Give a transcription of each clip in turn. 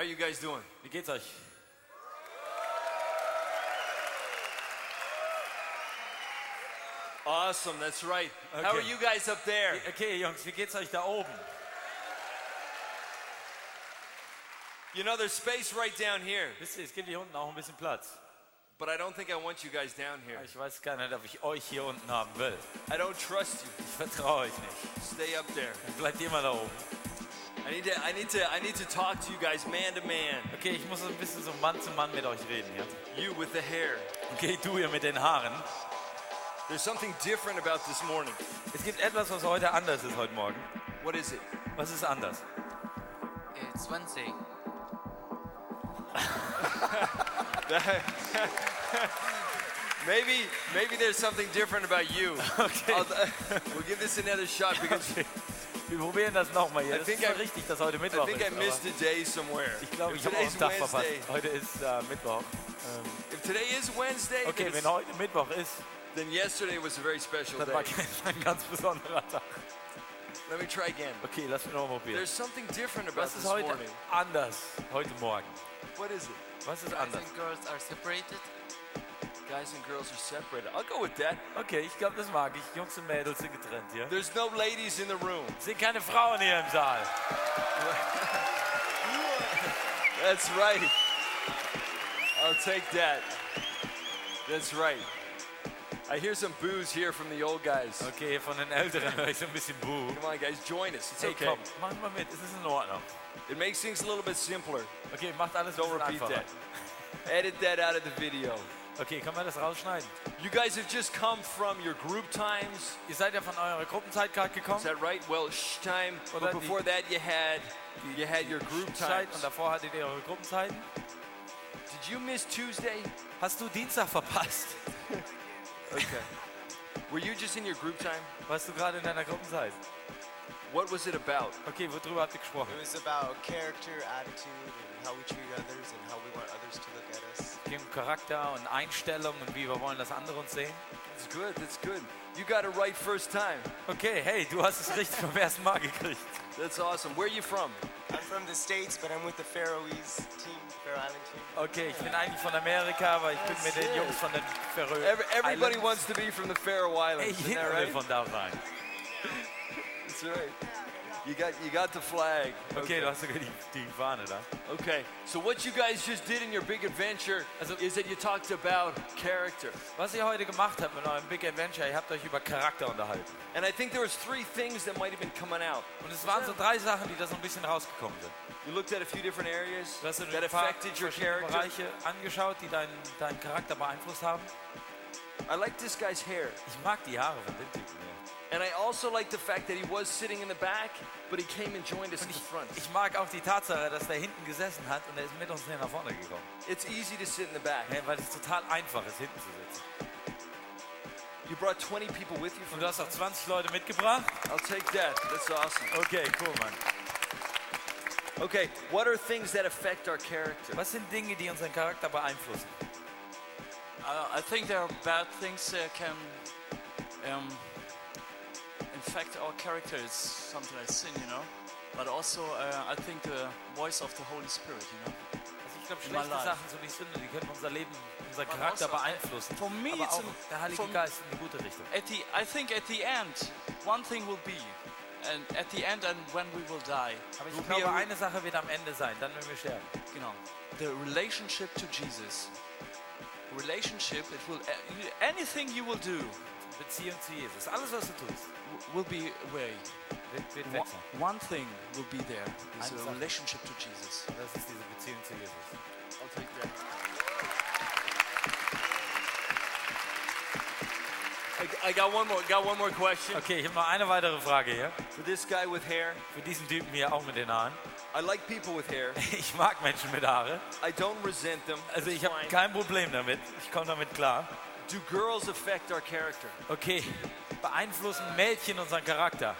are you guys doing? Wie geht's euch? Awesome, that's right. Okay. How are you guys up there? Okay, Jungs, wie geht's euch da oben? You know, there's space right down here, Wisst ihr, es gibt hier unten auch ein bisschen Platz. but I don't think I want you guys down here. Ich weiß gar nicht, ob ich euch hier unten haben will. I don't trust you. Ich vertraue euch nicht. Stay up there. Bleibt immer da oben. I need to talk to you guys man to man. Okay, ich muss ein bisschen so Mann zu Mann mit euch reden, ja? You with the hair. Okay, du hier mit den Haaren. There's something different about this morning. Es gibt etwas, was heute anders ist heute Morgen. What is it? Was ist anders? It's Wednesday. Maybe there's something different about you. Okay. We'll give this another shot because Okay. Wir probieren das nochmal hier. I Das think ist schon I- richtig, dass heute I Mittwoch think ist. I missed aber a day somewhere. Ich glaube, ich If habe auch einen today's Tag verpasst. Wednesday, Heute ist Mittwoch. if today is Wednesday, Okay, then, wenn heute Mittwoch ist, then yesterday was a very special dann war day. ein ganz besonderer Tag. Let me try again. Okay, lass mich nochmal probieren. There's something different about Was this ist heute morning. anders, heute Morgen? What is it? Was ist Guys anders? and girls are separated. Guys and girls are separated. I'll go with that. Okay, ich glaube, das mag ich. Jungs und Mädels sind getrennt hier. There's no ladies in the room. Es sind keine Frauen hier im Saal. That's right. I'll take that. That's right. I hear some boos here from the old guys. Okay, von den Älteren höre ich so ein bisschen Buh. Come on, guys, join us. It's Hey, okay. komm, mach mal mit. Es ist in Ordnung. It makes things a little bit simpler. Okay, macht alles ein Don't bisschen repeat einfacher. that. Edit that out of the video. Okay, kann man das rausschneiden? You guys have just come from your group times. Ihr seid ja von eurer Gruppenzeit gerade Is gekommen. that right? Well, time. Oder But before that, you had your group Zeit times. und davor hattet ihr eure Gruppenzeiten. Did you miss Tuesday? Hast du Dienstag verpasst? Okay. Were you just in your group time? Warst du gerade in deiner Gruppenzeit? What was it about? Okay, worüber habt ihr gesprochen? It was about character, attitude, and how we treat others and how we want others to look at us. Es ging um Charakter und Einstellung und wie wir wollen, dass andere uns sehen. That's good. That's good. You got it right first time. Okay, hey, du hast es richtig beim ersten Mal gekriegt. That's awesome. Where are you from? I'm from the States, but I'm with the Faroese team, Faroe Island team. Okay, ich bin eigentlich von Amerika, aber ich bin mit den Jungs von den Färöer. Everybody Islands. wants to be from the Faroe Hey, Islands. Isn't jeder that will right? von da sein. That's right. You got the flag. Okay, du hast sogar die Fahne da. Okay. So what you guys just did in your big adventure Also- is that you talked about character. Was ihr heute gemacht habt mit eurem Big Adventure, ihr habt euch über Charakter unterhalten. And I think there was 3 things that might have been coming out. Und es waren so 3 Sachen, die da so ein bisschen rausgekommen sind. You looked at a few different areas Du hast dir that ein paar affected your verschiedene character. Bereiche angeschaut, die deinen Charakter beeinflusst haben. I like this guy's hair. Ich mag die Haare von dem Typen hier. And I also like the fact that he was sitting in the back, but he came and joined us in the front. Ich mag auch die Tatsache, dass der hinten gesessen hat und er ist mit uns nach vorne gekommen. It's easy to sit in the back. Ja, weil es total einfach ist, hinten zu sitzen. You brought 20 people with you. Und du hast auch 20 Leute mitgebracht? I'll take that. That's awesome. Okay, cool, Mann. Okay, what are things that affect our character? Was sind Dinge, die unseren Charakter beeinflussen? I think there are bad things that can infect our character. It's something like sin, you know. But also, I think the voice of the Holy Spirit, you know. Also ich glaube, In my schlechte life. Sachen, so wie Sünde, die können unser Leben, unser But Charakter also, beeinflussen. for me, Aber it's auch der Heilige Geist in die gute Richtung. I think at the end, one thing will be, and at the end, and when we will die, Aber will ich be glaube, eine Sache wird am Ende sein, dann wenn wir sterben. you know, the relationship to Jesus. Relationship, it will anything you will do Beziehung zu Jesus. Alles, was du tust, will be way. wird wechseln. One thing will be there. Is Eine a Sache. relationship to Jesus. Das ist diese Beziehung zu Jesus. I'll take that. I got one more question Okay, ich habe noch eine weitere Frage hier. for this guy with hair. Für diesen Typen hier auch mit den Haaren. I like people with hair. Ich mag Menschen mit Haare. I don't resent them. Also It's ich habe fine. kein Problem damit. Ich komme damit klar. Do girls affect our character? Okay, beeinflussen Mädchen unseren Charakter?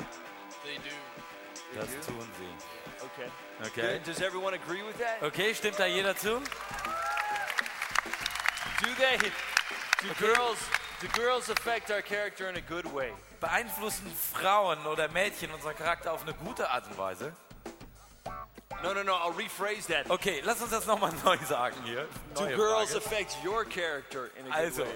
They do. Das tun sie. Okay. Okay. Does everyone agree with that? Okay, stimmt da jeder zu? Do girls affect our character in a good way? Beeinflussen Frauen oder Mädchen unseren Charakter auf eine gute Art und Weise? No, I'll rephrase that. Okay, lass uns das nochmal neu sagen hier. Do Neue girls Frage. affect your character in a good Also, way?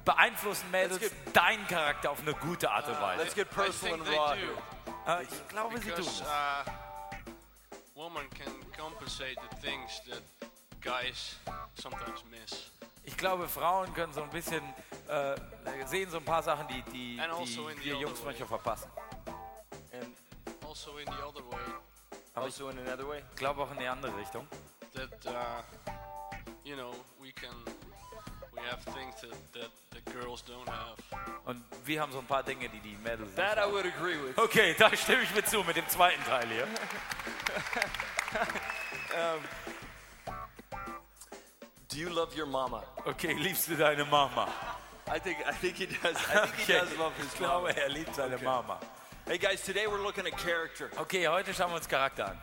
beeinflussen Mädels Let's deinen Charakter auf eine gute Art und Weise? Let's get I personal think and they raw do. here. Ich glaube, sie tun Because es. women can compensate the things that guys sometimes miss. Ich glaube, Frauen können so ein bisschen sehen so ein paar Sachen, die And also in the wir other Jungs way. manchmal verpassen. And Also in the other way, also in another way? Ich glaube auch in die andere Richtung. that you know, we have things that the girls don't have. Und wir haben so ein paar Dinge, die die Mädels nicht That I haben. would agree with. Okay, da stimme ich mit zu, mit dem zweiten Teil hier. Do you love your mama? Okay, liebst du deine Mama? I think he does. I think he Okay, does love his ich mama. glaube, er liebt seine Mama. Hey guys, today we're looking at character, Okay, heute schauen wir uns Charakter an.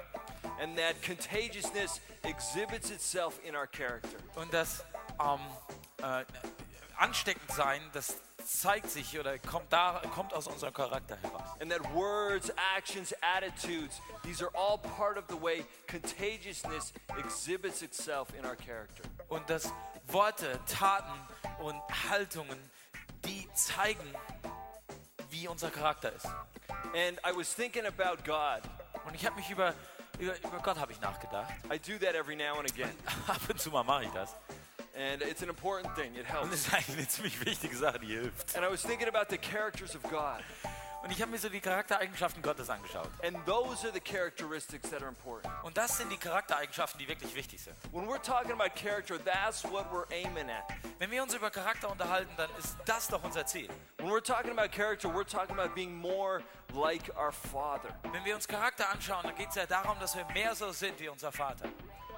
and that contagiousness exhibits itself in our character. Und das ansteckend sein, das zeigt sich oder kommt aus unserem Charakter heraus. And that words, actions, attitudes, these are all part of the way contagiousness exhibits itself in our character. Und dass Worte, Taten und Haltungen, die zeigen, wie unser Charakter ist. And I was thinking about God. Und ich habe mich über Gott habe ich nachgedacht. I do that every now and again. Ab und zu mal mache ich das. And it's an important thing. It Und helps. das ist eigentlich eine ziemlich wichtige Sache, die hilft. And I was thinking about the characters of God. Und ich habe mir so die Charaktereigenschaften Gottes angeschaut. And those are the characteristics that are important. Und das sind die Charaktereigenschaften, die wirklich wichtig sind. When we're talking about character, that's what we're aiming at. Wenn wir uns über Charakter unterhalten, dann ist das doch unser Ziel. When we're talking about character, we're talking about being more like our Father. Wenn wir uns Charakter anschauen, dann geht es ja darum, dass wir mehr so sind wie unser Vater.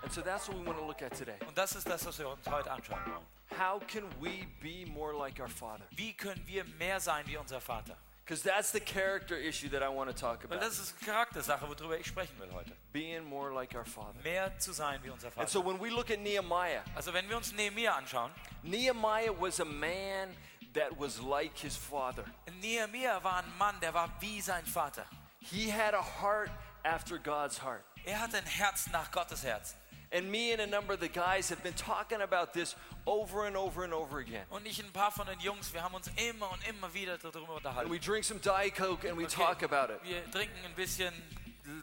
And so that's what we want to look at today. Und das ist das, was wir uns heute anschauen wollen. How can we be more like our Father? Wie können wir mehr sein wie unser Vater? Because that's the character issue that I want to talk Weil about. das ist eine Charaktersache, worüber ich sprechen will heute. Being more like our Father. Mehr zu sein wie unser And Vater. so when we look at Nehemiah, Also wenn wir uns Nehemia anschauen, Nehemiah was a man that was like his father. Nehemia war ein Mann, der war wie sein Vater. He had a heart after God's heart. Er hatte ein Herz nach Gottes Herz. And me and a number of the guys have been talking about this over and over and over again. Und ich und ein paar von den Jungs, wir haben uns immer und immer wieder darüber And unterhalten. we drink some Diet Coke and we Okay, talk about it. Wir trinken ein bisschen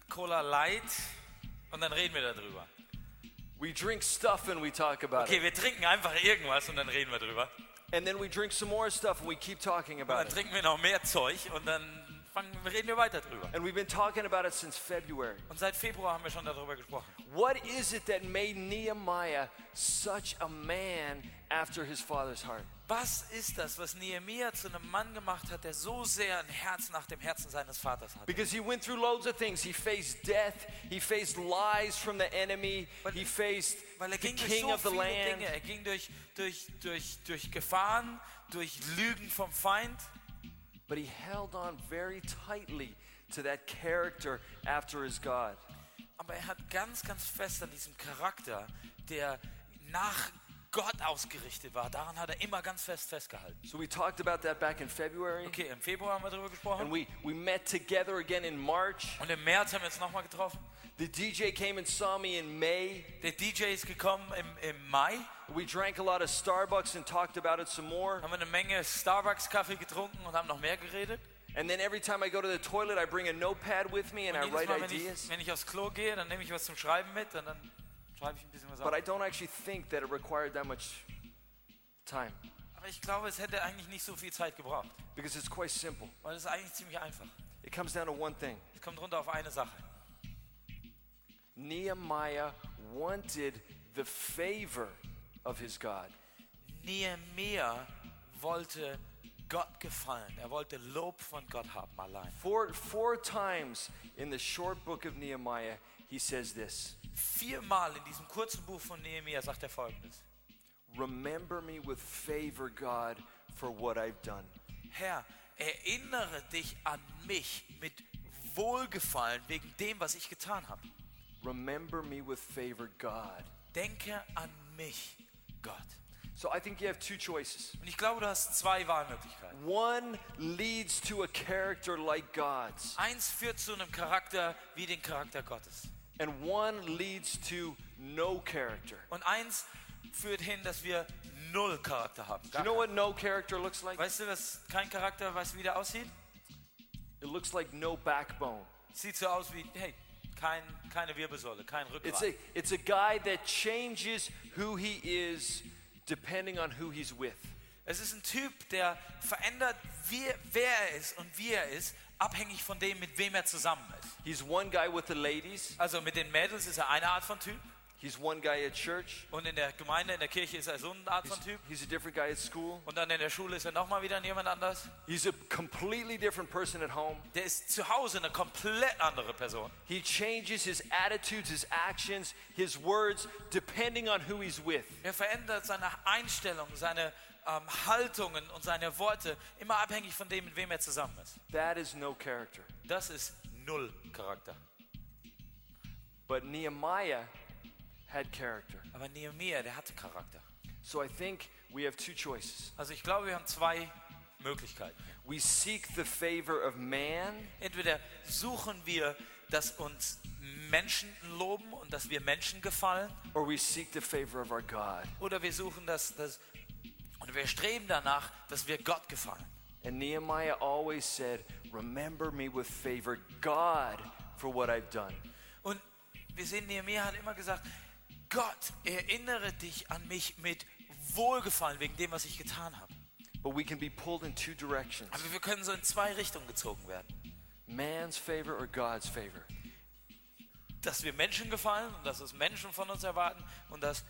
Cola Light und dann reden wir darüber. We drink stuff and we talk about Okay, it. wir trinken einfach irgendwas und dann reden wir drüber. And then we drink some more stuff and we keep talking Und about dann it. trinken wir noch mehr Zeug und dann reden wir weiter drüber. And we've been talking about it since February. Und seit Februar haben wir schon darüber gesprochen. What is it that made Nehemiah such a man after his father's heart? Was ist das, was Nehemia zu einem Mann gemacht hat, der so sehr ein Herz nach dem Herzen seines Vaters hat? Because he went through loads of things. He faced death. He faced lies from the enemy. He faced Weil er the ging durch king so of the viele land. Dinge. Er ging durch Gefahren, durch Lügen vom Feind. But he held on very tightly to that character after his God. Aber er hat ganz, ganz fest an diesem Charakter, der nach Gott ausgerichtet war. Daran hat er immer ganz fest festgehalten. So we talked about that back in February. Okay, im Februar haben wir darüber And gesprochen. we met together again in March. Und im März haben wir uns nochmal getroffen. The DJ came and saw me in May. Der DJ ist gekommen im Mai. We drank a lot of Starbucks and talked about it some more. Haben wir eine Menge Starbucks-Kaffee getrunken und haben noch mehr geredet. And then every time I go to the toilet, I bring a notepad with me and I Und jedes write Mal, ideas. wenn ich aufs Klo gehe, dann nehme ich was zum Schreiben mit und dann schreibe ich ein bisschen was But auf. I don't actually think that it required that much time Aber ich glaube, es hätte eigentlich nicht so viel Zeit gebraucht. because it's quite simple. Weil es ist eigentlich ziemlich einfach. It comes down to one thing. Es kommt runter auf eine Sache. Nehemiah wanted the favor of his God. Nehemia wollte Gott gefallen. Er wollte Lob von Gott haben allein. Four times in the short book of Nehemiah, he says this: 4-mal in diesem kurzen Buch von Nehemia sagt er Folgendes. Remember me with favor, God, for what I've done. Herr, erinnere dich an mich mit Wohlgefallen wegen dem, was ich getan habe. Remember me with favor, God. Denke an mich, Gott. So I think you have two choices. Und ich glaube, du hast 2 Wahlmöglichkeiten. One leads to a character like God's. Eins führt zu einem Charakter wie den Charakter Gottes. And one leads to no character. Und eins führt hin, dass wir null Charakter haben. Do you know what no character looks like? Weißt du, was kein Charakter, weißt du, wie der aussieht? It looks like no backbone. Sieht so aus wie, hey, keine Wirbelsäule, kein Rückgrat. It's a guy that changes who he is depending on who he's with. Es ist ein Typ, der verändert, wer er ist und wie er ist, abhängig von dem, mit wem er zusammen ist. He's one guy with the ladies. Also mit den Mädels ist er eine Art von Typ. He's one guy at church. Und in der Gemeinde, in der Kirche ist er so eine Art von Typ. He's a different guy at school. Und dann in der Schule ist er nochmal wieder jemand anders. He's a completely different person at home. Der ist zu Hause eine komplett andere Person. He changes his attitudes, his actions, his words, depending on who he's with. Er verändert seine Einstellung, seine Haltungen und seine Worte, immer abhängig von dem, mit wem er zusammen ist. That is no character. Das ist null Charakter. But Nehemiah had character. Aber Nehemia, der hatte Charakter. So I think we have two choices. Also ich glaube, wir haben zwei Möglichkeiten. We seek the favor of man, Entweder suchen wir, dass uns Menschen loben und dass wir Menschen gefallen, or we seek the favor of our God. oder wir suchen oder wir streben danach, dass wir Gott gefallen. And Nehemiah always said, remember me with favor, God, for what I've done. Und wir sehen, Nehemia hat immer gesagt, Gott, erinnere dich an mich mit Wohlgefallen wegen dem, was ich getan habe. But we can be pulled in two directions. Aber wir können so in zwei Richtungen gezogen werden. Man's favor or God's favor. Dass wir Menschen gefallen und dass es Menschen von uns erwarten und dass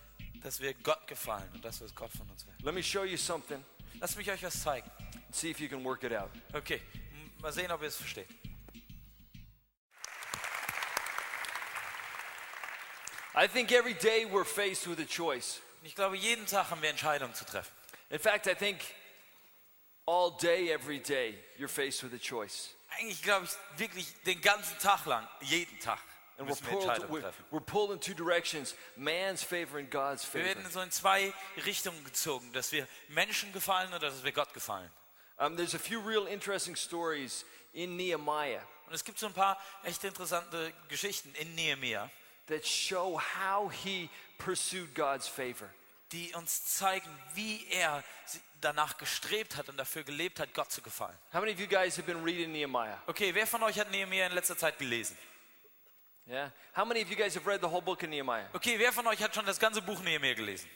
wir Gott gefallen und dass was Gott von uns will. Let me show you something Lasst mich euch was zeigen. and see if you can work it out. Okay, mal sehen, ob ihr es versteht. I think every day we're faced with a choice. Ich glaube, jeden Tag haben wir Entscheidungen zu treffen. In fact, I think all day, every day, you're faced with a choice. Eigentlich glaube ich wirklich den ganzen Tag lang, jeden Tag And müssen wir Entscheidungen treffen. we're pulled in two directions, man's favor and God's Wir favor. werden so in zwei Richtungen gezogen, dass wir Menschen gefallen oder dass wir Gott gefallen. There's a few real interesting stories in Nehemiah Und es gibt so ein paar echt interessante Geschichten in Nehemia, that show how he pursued God's favor. die uns zeigen, wie er danach gestrebt hat und dafür gelebt hat, Gott zu gefallen. How many of you guys have been reading Nehemiah? Okay, wer von euch hat Nehemia in letzter Zeit gelesen? Yeah? How many of you guys have read the whole book of Nehemiah? Okay, wer von euch hat schon das ganze Buch Nehemia gelesen?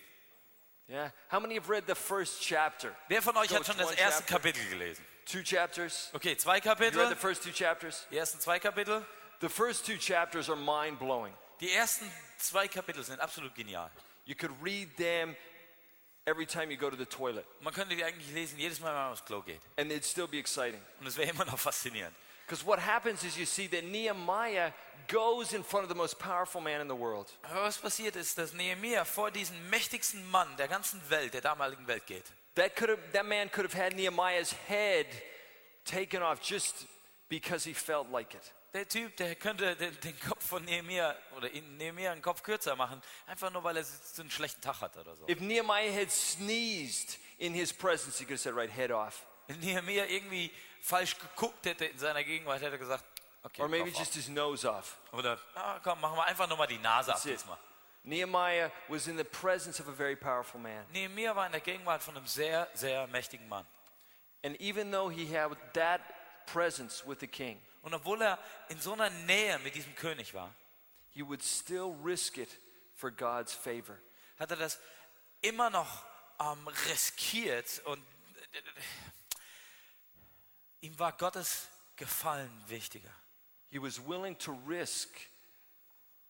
Yeah? How many have read the first chapter? Wer von euch So hat schon it's das one erste chapter? Kapitel gelesen? 2 chapters? Okay, 2 You read the Kapitel. first 2 chapters? Die ersten 2 Kapitel. The first 2 chapters are mind-blowing. Die ersten 2 Kapitel sind absolut genial. You could read them every time you go to the toilet, Man könnte die eigentlich lesen, jedes Mal, wenn man aufs Klo geht. and it'd still be exciting. Und es wäre immer noch faszinierend. Because what happens is you see that Nehemiah goes in front of the most powerful man in the world. Aber was passiert ist, dass Nehemia vor diesen mächtigsten Mann der ganzen Welt, der damaligen Welt geht. That man could have had Nehemiah's head taken off just because he felt like it. Der Typ, der könnte den Kopf von Nehemia oder Nehemia einen Kopf kürzer machen, einfach nur, weil er so einen schlechten Tag hat oder so. If Nehemiah had sneezed in his presence, he could have said, right, head off. Wenn Nehemia irgendwie falsch geguckt hätte in seiner Gegenwart, hätte er gesagt, okay, Or maybe Kopf just auf. his nose off. Oder, komm, machen wir einfach nur mal die Nase ab That's it. diesmal. Nehemiah was in the presence of a very powerful man. Nehemia war in der Gegenwart von einem sehr, sehr mächtigen Mann. And even though he had that presence with the king, Und obwohl er in so einer Nähe mit diesem König war, he would still risk it for God's favor. hat er das immer noch riskiert und ihm war Gottes Gefallen wichtiger. He was willing to risk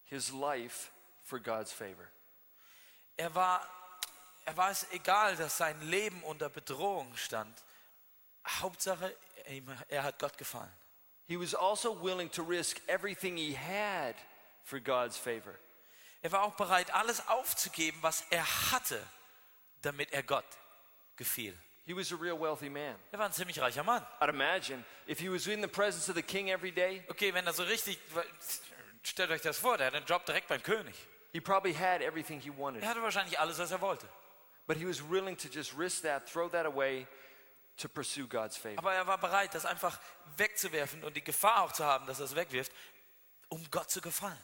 his life for God's favor. Er war es egal, dass sein Leben unter Bedrohung stand. Hauptsache, er hat Gott gefallen. He was also willing to risk everything he had for God's favor. Er war auch bereit, alles aufzugeben, was er hatte, damit er Gott gefiel. He was a real wealthy man. Er war ein ziemlich reicher Mann. I'd imagine if he was in the presence of the king every day, Okay, wenn er so richtig, stellt euch das vor, der hat einen Job direkt beim König. he probably had everything he wanted. Er hatte wahrscheinlich alles, was er wollte. But he was willing to just risk that, throw that away to pursue God's favor. Aber er war bereit, das einfach wegzuwerfen und die Gefahr auch zu haben, dass er es wegwirft, um Gott zu gefallen.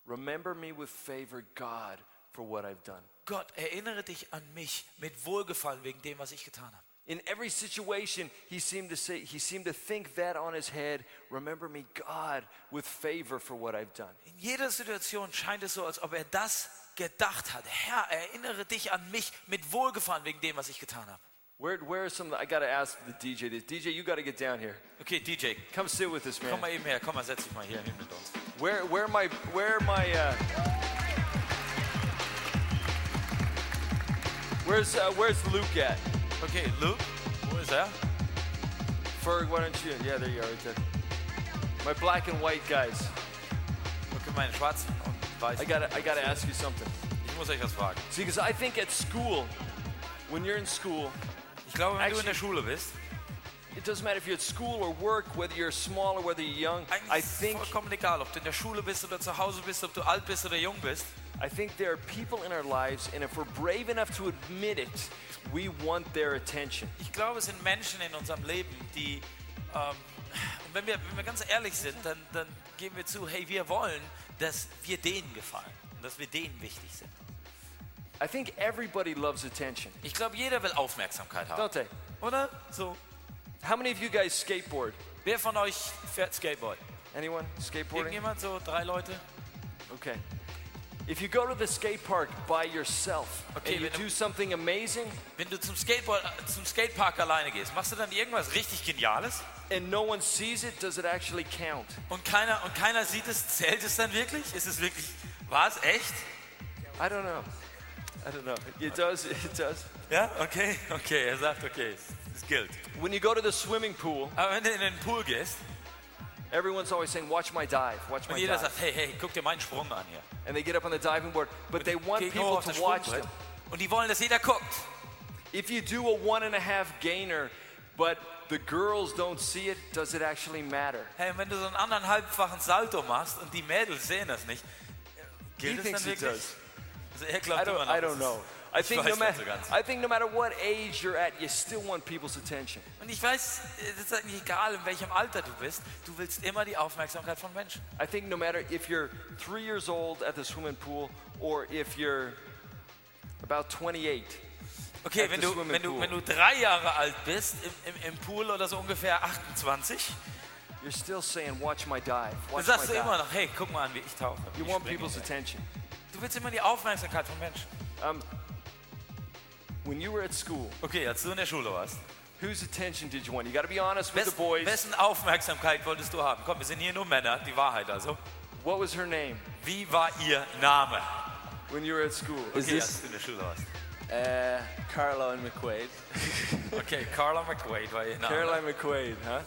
Remember me with favor, God, for what I've done. Gott, erinnere dich an mich mit Wohlgefallen wegen dem, was ich getan habe. In every situation, he seemed to think that on his head. Remember me, God, with favor for what I've done. In jeder Situation scheint es so, als ob er das gedacht hat. Herr, erinnere dich an mich mit Wohlgefallen wegen dem, was ich getan habe. Where are some? I gotta ask the DJ. The DJ, you gotta get down here. Okay, DJ, Come sit with us, man. komm mal eben her. Komm mal, setz dich mal hier hin mit uns. Where's Luke at? Okay, Luke, wo ist er? Ferg, why don't you? Yeah, there you are, right there. My black and white guys. Okay, meine Schwarzen und Weißen. I gotta ask you something. Ich muss euch was fragen. See, because I think at school, when you're in school, Ich glaube, wenn du in der Schule bist, it doesn't matter if you're at school or work, whether you're small or whether you're young. I eigentlich ist es think vollkommen egal, ob du in der Schule bist oder zu Hause bist, ob du alt bist oder jung bist. there are people in our lives, and if we're brave enough to admit it, we want their attention. Ich glaube, es sind Menschen in unserem Leben, die, und wenn wir ganz ehrlich sind, dann geben wir zu, hey, wir wollen, dass wir denen gefallen und dass wir denen wichtig sind. I think everybody loves attention, Ich glaube, jeder will Aufmerksamkeit haben, don't they? oder? So, How many of you guys skateboard? wer von euch fährt Skateboard? Anyone skateboarding? Irgendjemand? So 3 Leute? Okay. If you go to the skate park by yourself Okay, and you wenn du- do something amazing Wenn du zum Skatepark alleine gehst, machst du dann irgendwas richtig Geniales? and no one sees it, does it actually count? Und keiner sieht es, zählt es dann wirklich? Ist es wirklich, war es echt? I don't know. It does. Ja, okay, er sagt, okay, es gilt. When you go to the swimming pool, Aber wenn du in den Pool gehst everyone's always saying, watch my dive, watch und my jeder dive. sagt, hey, guck dir meinen Sprung an hier. And they get up on the diving board, but they want Gehen people hoch auf das to watch Sprungbrett. them. Und die wollen, dass jeder guckt. If you do a 1.5 gainer, but the girls don't see it, does it actually matter? Hey, und wenn du so einen 1,5-fachen Salto machst und die Mädels sehen das nicht, He gilt es thinks dann it wirklich? does. Also er glaubt immer noch, I don't das know. ist- ich weiß nicht so ganz. I think no matter what age you're at, you still want people's attention. Und ich weiß, es ist eigentlich egal, in welchem Alter du bist, du willst immer die Aufmerksamkeit von Menschen. I think no matter if you're 3 years old at the swimming pool or if you're about 28. Okay, At wenn the du, swimming wenn, du, pool. wenn du 3 Jahre alt bist, im Pool oder so ungefähr 28, You're still saying, watch my dive, dann watch sagst my du immer dive. noch, hey, guck mal an, wie ich tauche. You Ich want springe people's hier. attention. Du willst immer die Aufmerksamkeit von Menschen. When you were at school, Okay, als du in der Schule warst, whose attention did you want? You got to be honest with the boys. wessen Aufmerksamkeit wolltest du haben? Komm, wir sind hier nur Männer, die Wahrheit also. What was her name Wie war ihr Name? when you were at school? Okay, als du in der Schule warst. Caroline McQuaid. Okay, Carla McQuaid war ihr Name. Caroline McQuaid, huh?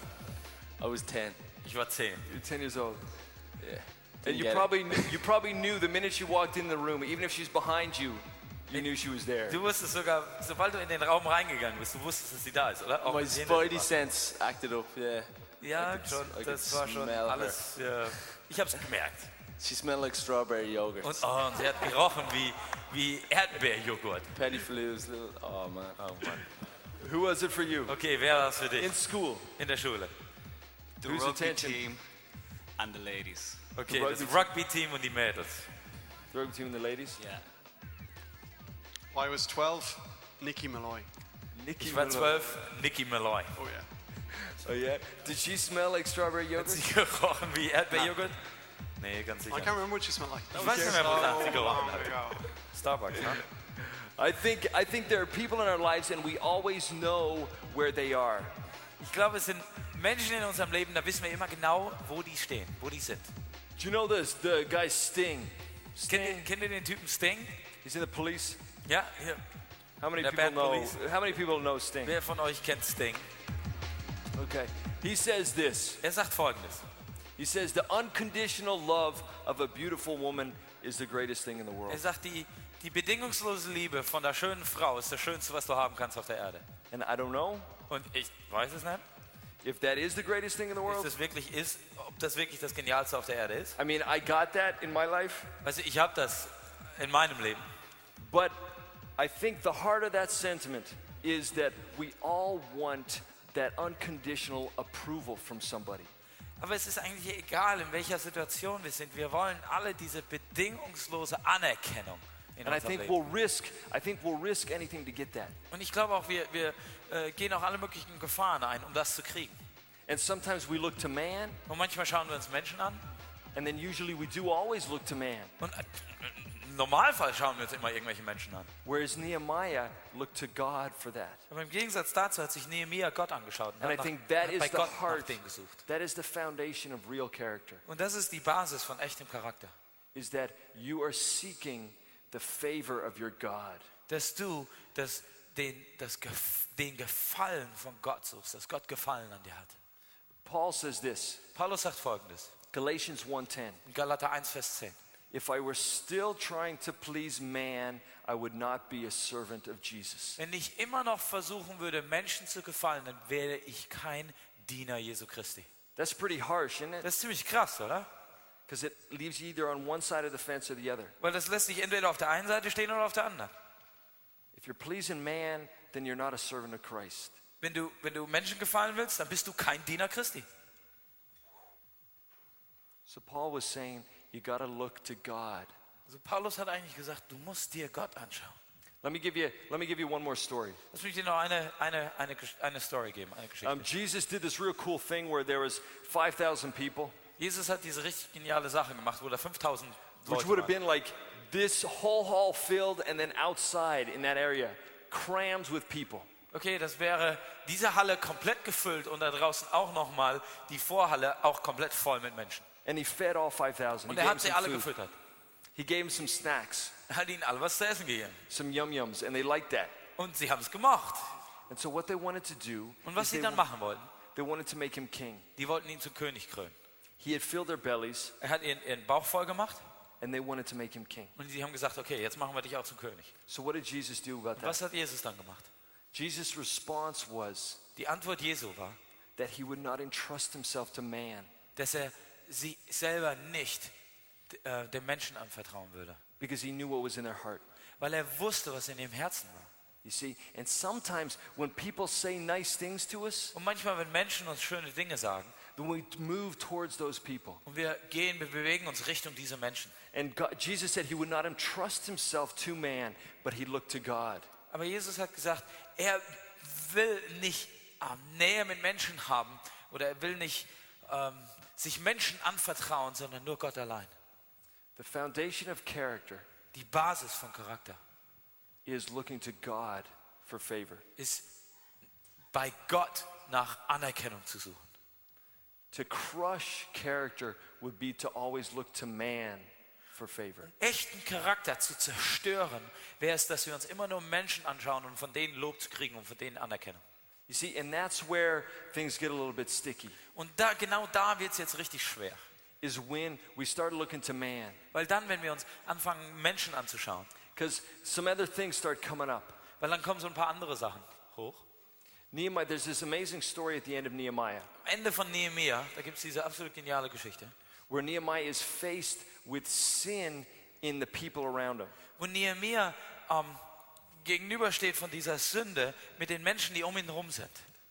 I was 10. Ich war 10. You're 10 years old. Yeah. And Didn't get it. you probably knew the minute you walked in the room, even if she's behind you, you knew she was there. Du wusstest sogar, sobald du in den Raum reingegangen bist, du wusstest, dass sie da ist, oder? Auch My wenn sie spidey hinter dir sense acted up, yeah. war. Ja, I could- schon, I das could war schon smell her. alles. Ja. Ich hab's gemerkt. She smelled like strawberry yogurt. Und sie hat gerochen wie Erdbeerjoghurt. Petty Flu's little. Oh man. Oh Mann. Who was it for you? Okay, wer war es für dich In school. in der Schule? The Whose rugby attention? team and the ladies. Okay, The das Rugby- Rugby-Team und die Mädels. The rugby team and the ladies. Yeah. I was 12, Nikki Malloy. Nikki Ich war Malone. 12, Nikki Malloy. Oh yeah. Oh yeah. Did she smell like strawberry Hat yogurt? sie gerochen wie Erdbeerjoghurt? Nee, ganz I sicher. can't remember what she smelled like. That Ich was weiß nicht mehr, wonach sie so gerochen long hat. ago. Starbucks, ne? I think there are people in our lives and we always know where they are. Ich glaube, es sind Menschen in unserem Leben, da wissen wir immer genau, wo die stehen, wo die sind. Do you know this? The guy Sting. Kennt ihr den Typen Sting? He's in the police. Ja, hier. How many The people bad know? police. How many people know Sting? Wer von euch kennt Sting? Okay. He says this. Er sagt Folgendes. He says the unconditional love of a beautiful woman is the greatest thing in the Er world. sagt, die bedingungslose Liebe von der schönen Frau ist das Schönste, was du haben kannst auf der Erde. And I don't know Und ich weiß es nicht, if that is the greatest thing in the ob world. das wirklich das Genialste auf der Erde ist. I mean, I got that in my life, Also ich habe das in meinem Leben. but I think the heart of that sentiment is that we all want that unconditional approval from somebody. Aber es ist eigentlich egal, in welcher Situation wir sind. Wir wollen alle diese bedingungslose Anerkennung in And I unserem think Leben. we'll risk anything to get that. Und ich glaube auch, wir gehen auch alle möglichen Gefahren ein, um das zu kriegen. And sometimes we look to man, Und manchmal schauen wir uns Menschen an. and then usually we do always look to man. Und im Normalfall schauen wir uns immer irgendwelche Menschen an. Whereas Nehemiah looked to God for that. Aber im Gegensatz dazu hat sich Nehemia Gott angeschaut und And I hat, think that hat is bei the Gott nach heart, dem gesucht. that is the foundation of real character, Und das ist die Basis von echtem Charakter. is that you are seeking the favor of your God. Dass du den Gefallen von Gott suchst, dass Gott Gefallen an dir hat. Paul says this, Paulus sagt Folgendes Galatians 1:10. in Galater 1, Vers 10. If I were still trying to please man, I would not be a servant of Jesus. Wenn ich immer noch versuchen würde, Menschen zu gefallen, dann wäre ich kein Diener Jesu Christi. That's pretty harsh, isn't it? Das ist ziemlich krass, oder? Because it leaves you either on one side of the fence or the other. Weil das lässt sich entweder auf der einen Seite stehen oder auf der anderen. If you're pleasing man, then you're not a servant of Christ. Wenn du Menschen gefallen willst, dann bist du kein Diener Christi. So Paul was saying, you got to look to God. Also Paulus hat eigentlich gesagt, du musst dir Gott anschauen. Let me give you one more story. Lass mich dir noch eine Story geben, eine Geschichte. Jesus did this real cool thing where there was 5,000 people, Jesus hat diese richtig geniale Sache gemacht, wo da 5000 which Leute would have waren. been like this whole hall filled, and then outside in that area, crammed with people. Okay, das wäre diese Halle komplett gefüllt und da draußen auch nochmal die Vorhalle auch komplett voll mit Menschen. And he fed all 5,000. Und He er gave hat sie alle them some food. gefüttert. He gave them some snacks, Er hat ihnen alle was zu essen gegeben. some yum-yums, and they liked that. Und sie haben es gemacht. And so what they wanted to do Und was is sie dann machen wollten, they wanted to make him king. die wollten ihn zum König krönen. He had filled their bellies, Er hat ihren Bauch voll gemacht and they wanted to make him king. und sie haben gesagt, okay, jetzt machen wir dich auch zum König. So what did Jesus do about Was that? hat Jesus dann gemacht? Jesus' response was Die Antwort Jesu war, that he would not entrust himself to man, dass er sie selber nicht dem Menschen anvertrauen würde. because he knew what was in their heart. Weil er wusste, was in ihrem Herzen war. You see, and sometimes when people say nice things to us, Und manchmal, wenn Menschen uns schöne Dinge sagen then we move towards those people. und wir bewegen uns Richtung dieser Menschen. And Jesus said he would not entrust himself to man, but he looked to God. Aber Jesus hat gesagt, er will nicht Nähe mit Menschen haben oder er will nicht sich Menschen anvertrauen, sondern nur Gott allein. The foundation of character Die Basis von Charakter is looking to God for favor. ist, bei Gott nach Anerkennung zu suchen. To crush character would be to always look to man for favor. Echten Charakter zu zerstören, wäre es, dass wir uns immer nur Menschen anschauen und von denen Lob zu kriegen und von denen Anerkennung. You see, and that's where things get a little bit sticky, Und genau da wird es jetzt richtig schwer. is when we start looking to man. Weil dann, wenn wir uns anfangen, Menschen anzuschauen, Because some other things start coming up. weil dann kommen so ein paar andere Sachen hoch. Nehemiah, there's this amazing story at the end of Nehemiah, Am Ende von Nehemia, da gibt es diese absolut geniale Geschichte, where Nehemiah is faced with sin in the people around him. wo Nehemia gegenübersteht von dieser Sünde mit den Menschen, die um ihn herum sind.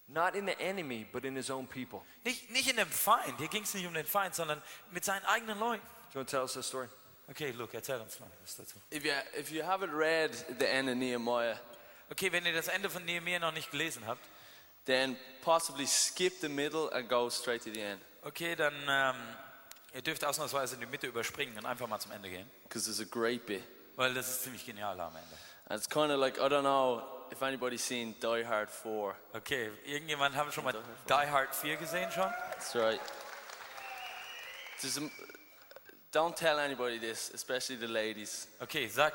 Not in the enemy, but in his own people. Nicht in dem Feind, hier ging es nicht um den Feind, sondern mit seinen eigenen Leuten. Do you want to tell us that story? Okay, Luke, erzähl uns mal was dazu. If you haven't read the end of Nehemiah, Okay, wenn ihr das Ende von Nehemia noch nicht gelesen habt, then possibly skip the middle and go straight to the end. okay, dann ihr dürft ausnahmsweise in die Mitte überspringen und einfach mal zum Ende gehen, Because there's a great bit. weil das ist ziemlich genial am Ende. And it's kind of like, I don't know if anybody's seen Die Hard 4. Okay, irgendjemand haben schon mal Die Hard 4 gesehen schon? That's right. Don't tell anybody this, especially the ladies. Okay, sag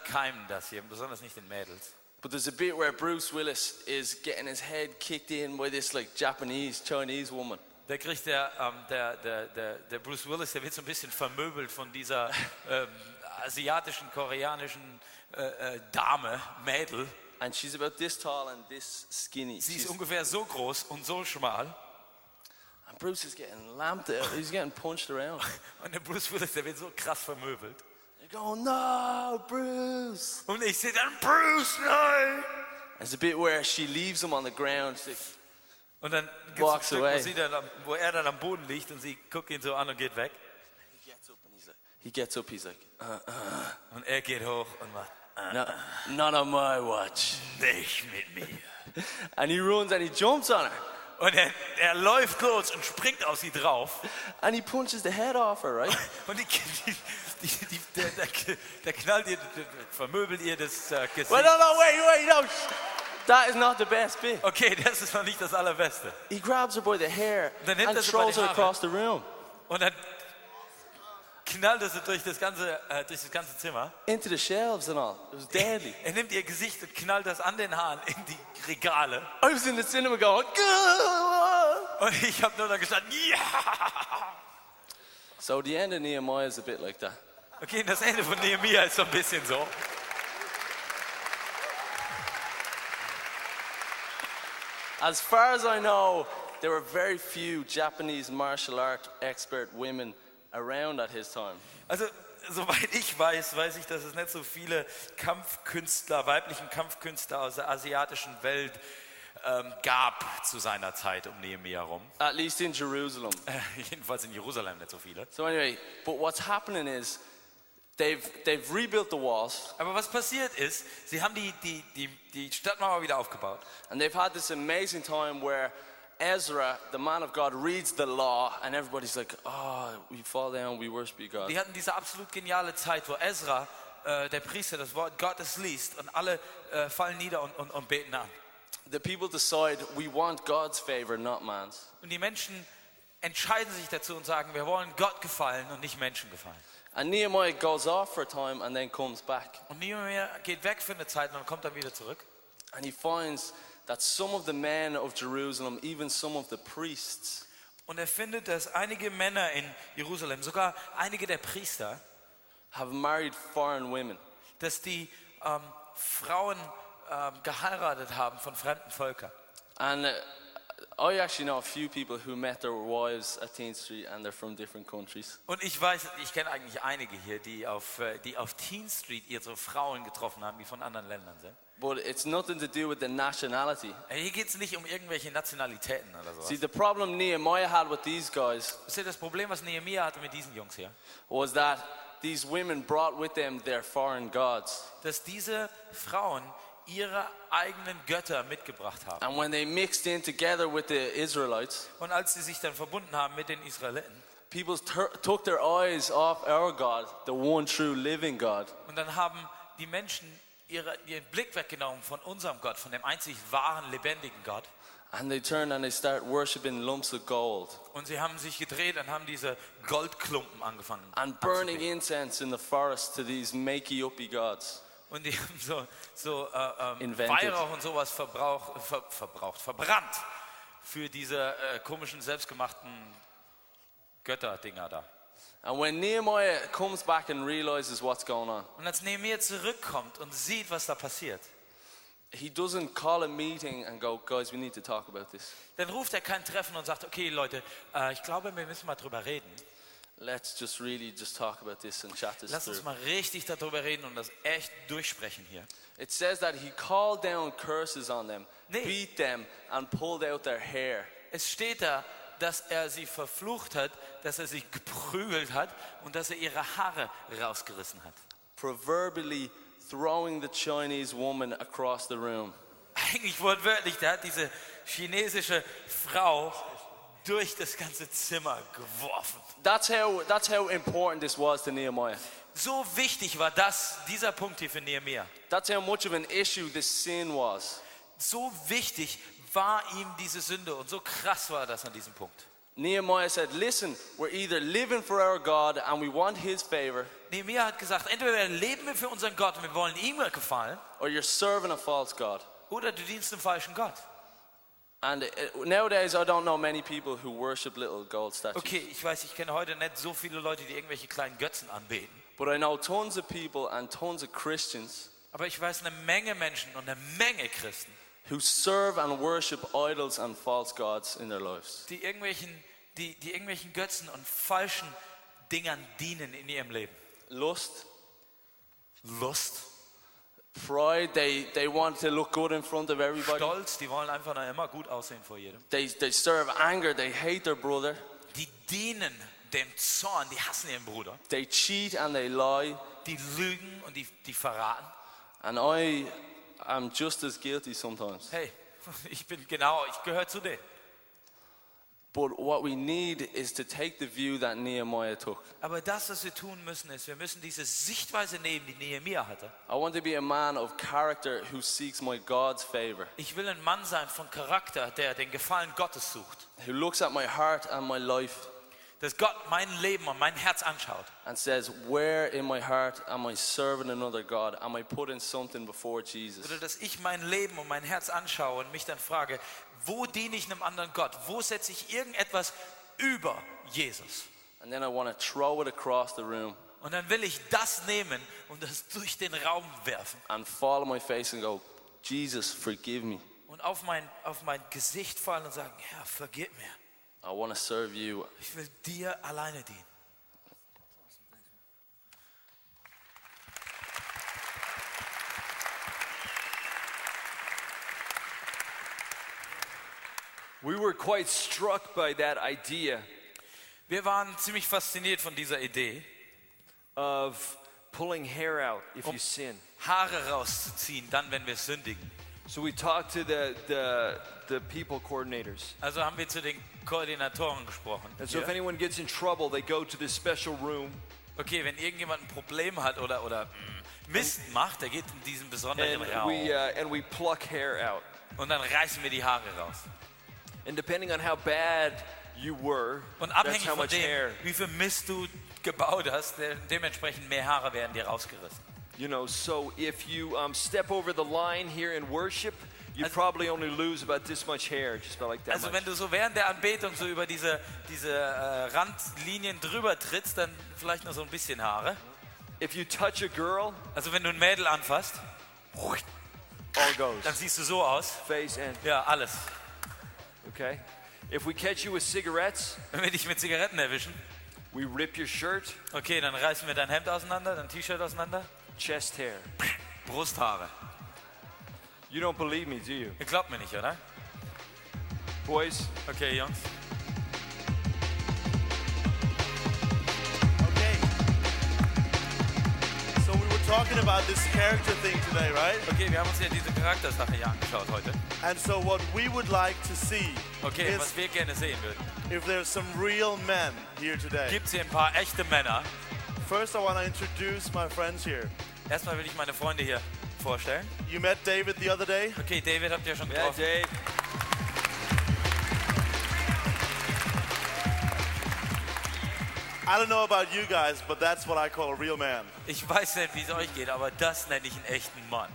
keinem das hier, besonders nicht den Mädels. But there's a bit where Bruce Willis is getting his head kicked in by this like Chinese woman. Da kriegt der Bruce Willis, der wird so ein bisschen vermöbelt von dieser asiatischen, koreanischen Dame, Mädel. And she's about this tall and this skinny. Sie ist ungefähr so groß und so schmal. And Bruce is getting lamped out. He's getting punched around. Und der Bruce Willis, der wird so krass vermöbelt. They go, no, Bruce. Und ich sehe dann, Bruce, nein! There's a bit where she leaves him on the ground. She's like, Und dann gibt es ein Walks Stück, away. wo er dann am Boden liegt und sie guckt ihn so an und geht weg. He gets up, he's like, Und er geht hoch und macht, no, not on my watch. nicht mit mir. And he runs and he jumps on her. Und er läuft los und springt auf sie drauf. And he punches the head off her, right? Und der knallt ihr, vermöbelt ihr das Gesicht. Well, no, wait, no. That is not the best bit. Okay, das ist noch nicht das Allerbeste. He grabs her by the hair Dann nimmt and er sie bei throws den her Haaren. across the room Und dann knallt er sie durch das ganze Zimmer. into the shelves and all. It was deadly. Er nimmt ihr Gesicht und knallt das an den Haaren in die Regale. I was in the cinema going, "Gah!" Und ich habe nur da gestanden, ja! So the end of Nehemiah is a bit like that. Okay, das Ende von Nehemia ist so ein bisschen so. As far as I know, there were very few Japanese martial art expert women around at his time. Also, soweit ich weiß ich, dass es nicht so viele weiblichen Kampfkünstler aus der asiatischen Welt gab zu seiner Zeit um Nehemia herum. At least in Jerusalem. Jedenfalls in Jerusalem nicht so viele. So anyway, but what's happening is they've rebuilt the walls Aber was passiert ist, sie haben die Stadtmauer wieder aufgebaut. and they've had this amazing time where Ezra, the man of God, reads the law and everybody's like, oh, we fall down, we worship you, God. Die hatten diese absolut geniale Zeit, wo Ezra, der Priester, das Wort Gottes liest und alle fallen nieder und beten an. The people decide we want God's favor, not man's. Und die Menschen entscheiden sich dazu und sagen, wir wollen Gott gefallen und nicht Menschen gefallen. And Nehemiah goes off for a time and then comes back. Und Nehemia geht weg für eine Zeit und kommt dann wieder zurück. And he finds that some of the men of Jerusalem, even some of the priests, Und er findet, dass einige Männer in Jerusalem, sogar einige der Priester, have married foreign women. dass die Frauen geheiratet haben von fremden Völkern. And I actually know a few people who met their wives at TeenStreet and they're from different countries. Und ich kenne eigentlich einige hier, die auf TeenStreet ihre Frauen getroffen haben, die von anderen Ländern sind. But it's nothing to do with the nationality. Hier geht es nicht um irgendwelche Nationalitäten oder so. See, the problem Nehemiah had with these guys Das Problem, was Nehemia hatte mit diesen Jungs hier, was that these women brought with them their foreign gods. dass diese Frauen ihre eigenen Götter mitgebracht haben. And when they mixed in together with the Israelites, Und als sie sich dann verbunden haben mit den Israeliten, people took their eyes off our God, the one true living God. und dann haben die Menschen ihren Blick weggenommen von unserem Gott, von dem einzig wahren, lebendigen Gott. And they turned and they start worshiping lumps of gold Und sie haben sich gedreht und haben diese Goldklumpen angefangen and burning anzubeten. incense in the forest to these makey-uppy gods. Und die haben Invented. Weihrauch und sowas verbrannt für diese komischen, selbstgemachten Götterdinger da. And when Nehemiah comes back and realizes what's going on, Und als Nehemia zurückkommt und sieht, was da passiert, he doesn't call a meeting and go, guys, we need to talk about this. dann ruft er kein Treffen und sagt, okay Leute, ich glaube, wir müssen mal drüber reden. Let's just really just talk about this and chat this Lass uns through. mal richtig darüber reden und das echt durchsprechen hier. It says that he called down curses on them, Nee. beat them, and pulled out their hair. Es steht da, dass er sie verflucht hat, dass er sie geprügelt hat und dass er ihre Haare rausgerissen hat. Proverbially throwing the Chinese woman across the room. Eigentlich wortwörtlich, der hat diese chinesische Frau durch das ganze Zimmer geworfen. That's how important this was to Nehemiah. So wichtig war dieser Punkt hier für Nehemia. That's how much of an issue this sin was. So wichtig war ihm diese Sünde und so krass war das an diesem Punkt. Nehemiah said, listen, we're either living for our God and we want his favor, Nehemia hat gesagt, entweder leben wir für unseren Gott und wir wollen ihm gefallen, or you're serving a false God. oder du dienst dem falschen Gott. And nowadays, I don't know many people who worship little gold statues. Okay, ich kenne heute nicht so viele Leute, die irgendwelche kleinen Götzen anbeten. But I know tons of people and tons of Christians Aber ich weiß eine Menge Menschen und eine Menge Christen, who serve and worship idols and false gods in their lives. die irgendwelchen Götzen und falschen Dingern dienen in ihrem Leben. Lust, Lust, Pride, they want to look good in front of everybody. Stolz, die wollen einfach noch immer gut aussehen vor jedem. They stir up anger, they hate their brother. Die dienen dem Zorn, die hassen ihren Bruder. They cheat and they lie. Die lügen und die verraten. And I am just as guilty sometimes. Hey, ich gehöre zu denen. But what we need is to take the view that Nehemiah took. Aber das, was wir tun müssen, ist, wir müssen diese Sichtweise nehmen, die Nehemia hatte. I want to be a man of character who seeks my God's favor. Ich will ein Mann sein von Charakter, der den Gefallen Gottes sucht. Who looks at my heart and my life Dass Gott mein Leben und mein Herz anschaut. and says, where in my heart am I serving another God? Am I putting something before Jesus? Oder dass ich mein Leben und mein Herz anschaue und mich dann frage, wo diene ich einem anderen Gott? Wo setze ich irgendetwas über Jesus? And then I want to throw it across the room Und dann will ich das nehmen und das durch den Raum werfen. and fall on my face and go, Jesus, forgive me. Und auf mein Gesicht fallen und sagen, Herr, vergib mir. I want to serve you. Ich will dir alleine dienen. We were quite struck by that idea Wir waren ziemlich fasziniert von dieser Idee, of pulling hair out if you sin. Haare rauszuziehen, dann wenn wir sündigen. So we talked to the people coordinators. Also haben wir zu den Koordinatoren gesprochen. And so if Hier. anyone gets in trouble, they go to this special room Okay, wenn irgendjemand ein Problem hat oder Mist macht, der geht in diesen besonderen Raum. and we pluck hair out. Und dann reißen wir die Haare raus. And depending on how bad you were, Und that's abhängig how von much hair. dem, wie viel Mist du gebaut hast, dementsprechend mehr Haare werden dir rausgerissen. You know, so if you step over the line here in worship, you probably only lose about this much hair, just about like that Also much. wenn du so während der Anbetung so über diese Randlinien drüber trittst, dann vielleicht noch so ein bisschen Haare. If you touch a girl, Also wenn du ein Mädel anfasst, all goes. dann siehst du so aus. Face and, Ja, alles. okay? If we catch you with cigarettes, Wenn wir dich mit Zigaretten erwischen, we rip your shirt, okay, dann reißen wir dein Hemd auseinander, dein T-Shirt auseinander. chest hair. Brusthaare. You don't believe me, do you? Ihr glaubt mir nicht, oder? Boys, Okay, Jungs. Okay. So we were talking about this character thing today, right? Okay, wir haben uns ja diese Charaktersache hier angeschaut heute. And so what we would like to see Okay, is was wir gerne sehen würden. if there's some real men here today. Gibt es hier ein paar echte Männer? First, I want to introduce my friends here. Erstmal will ich meine Freunde hier vorstellen. You met David the other day. Okay, David habt ihr schon yeah, getroffen. Dave. I don't know about you guys, but that's what I call a real man. Ich weiß nicht, wie es euch geht, aber das nenne ich einen echten Mann.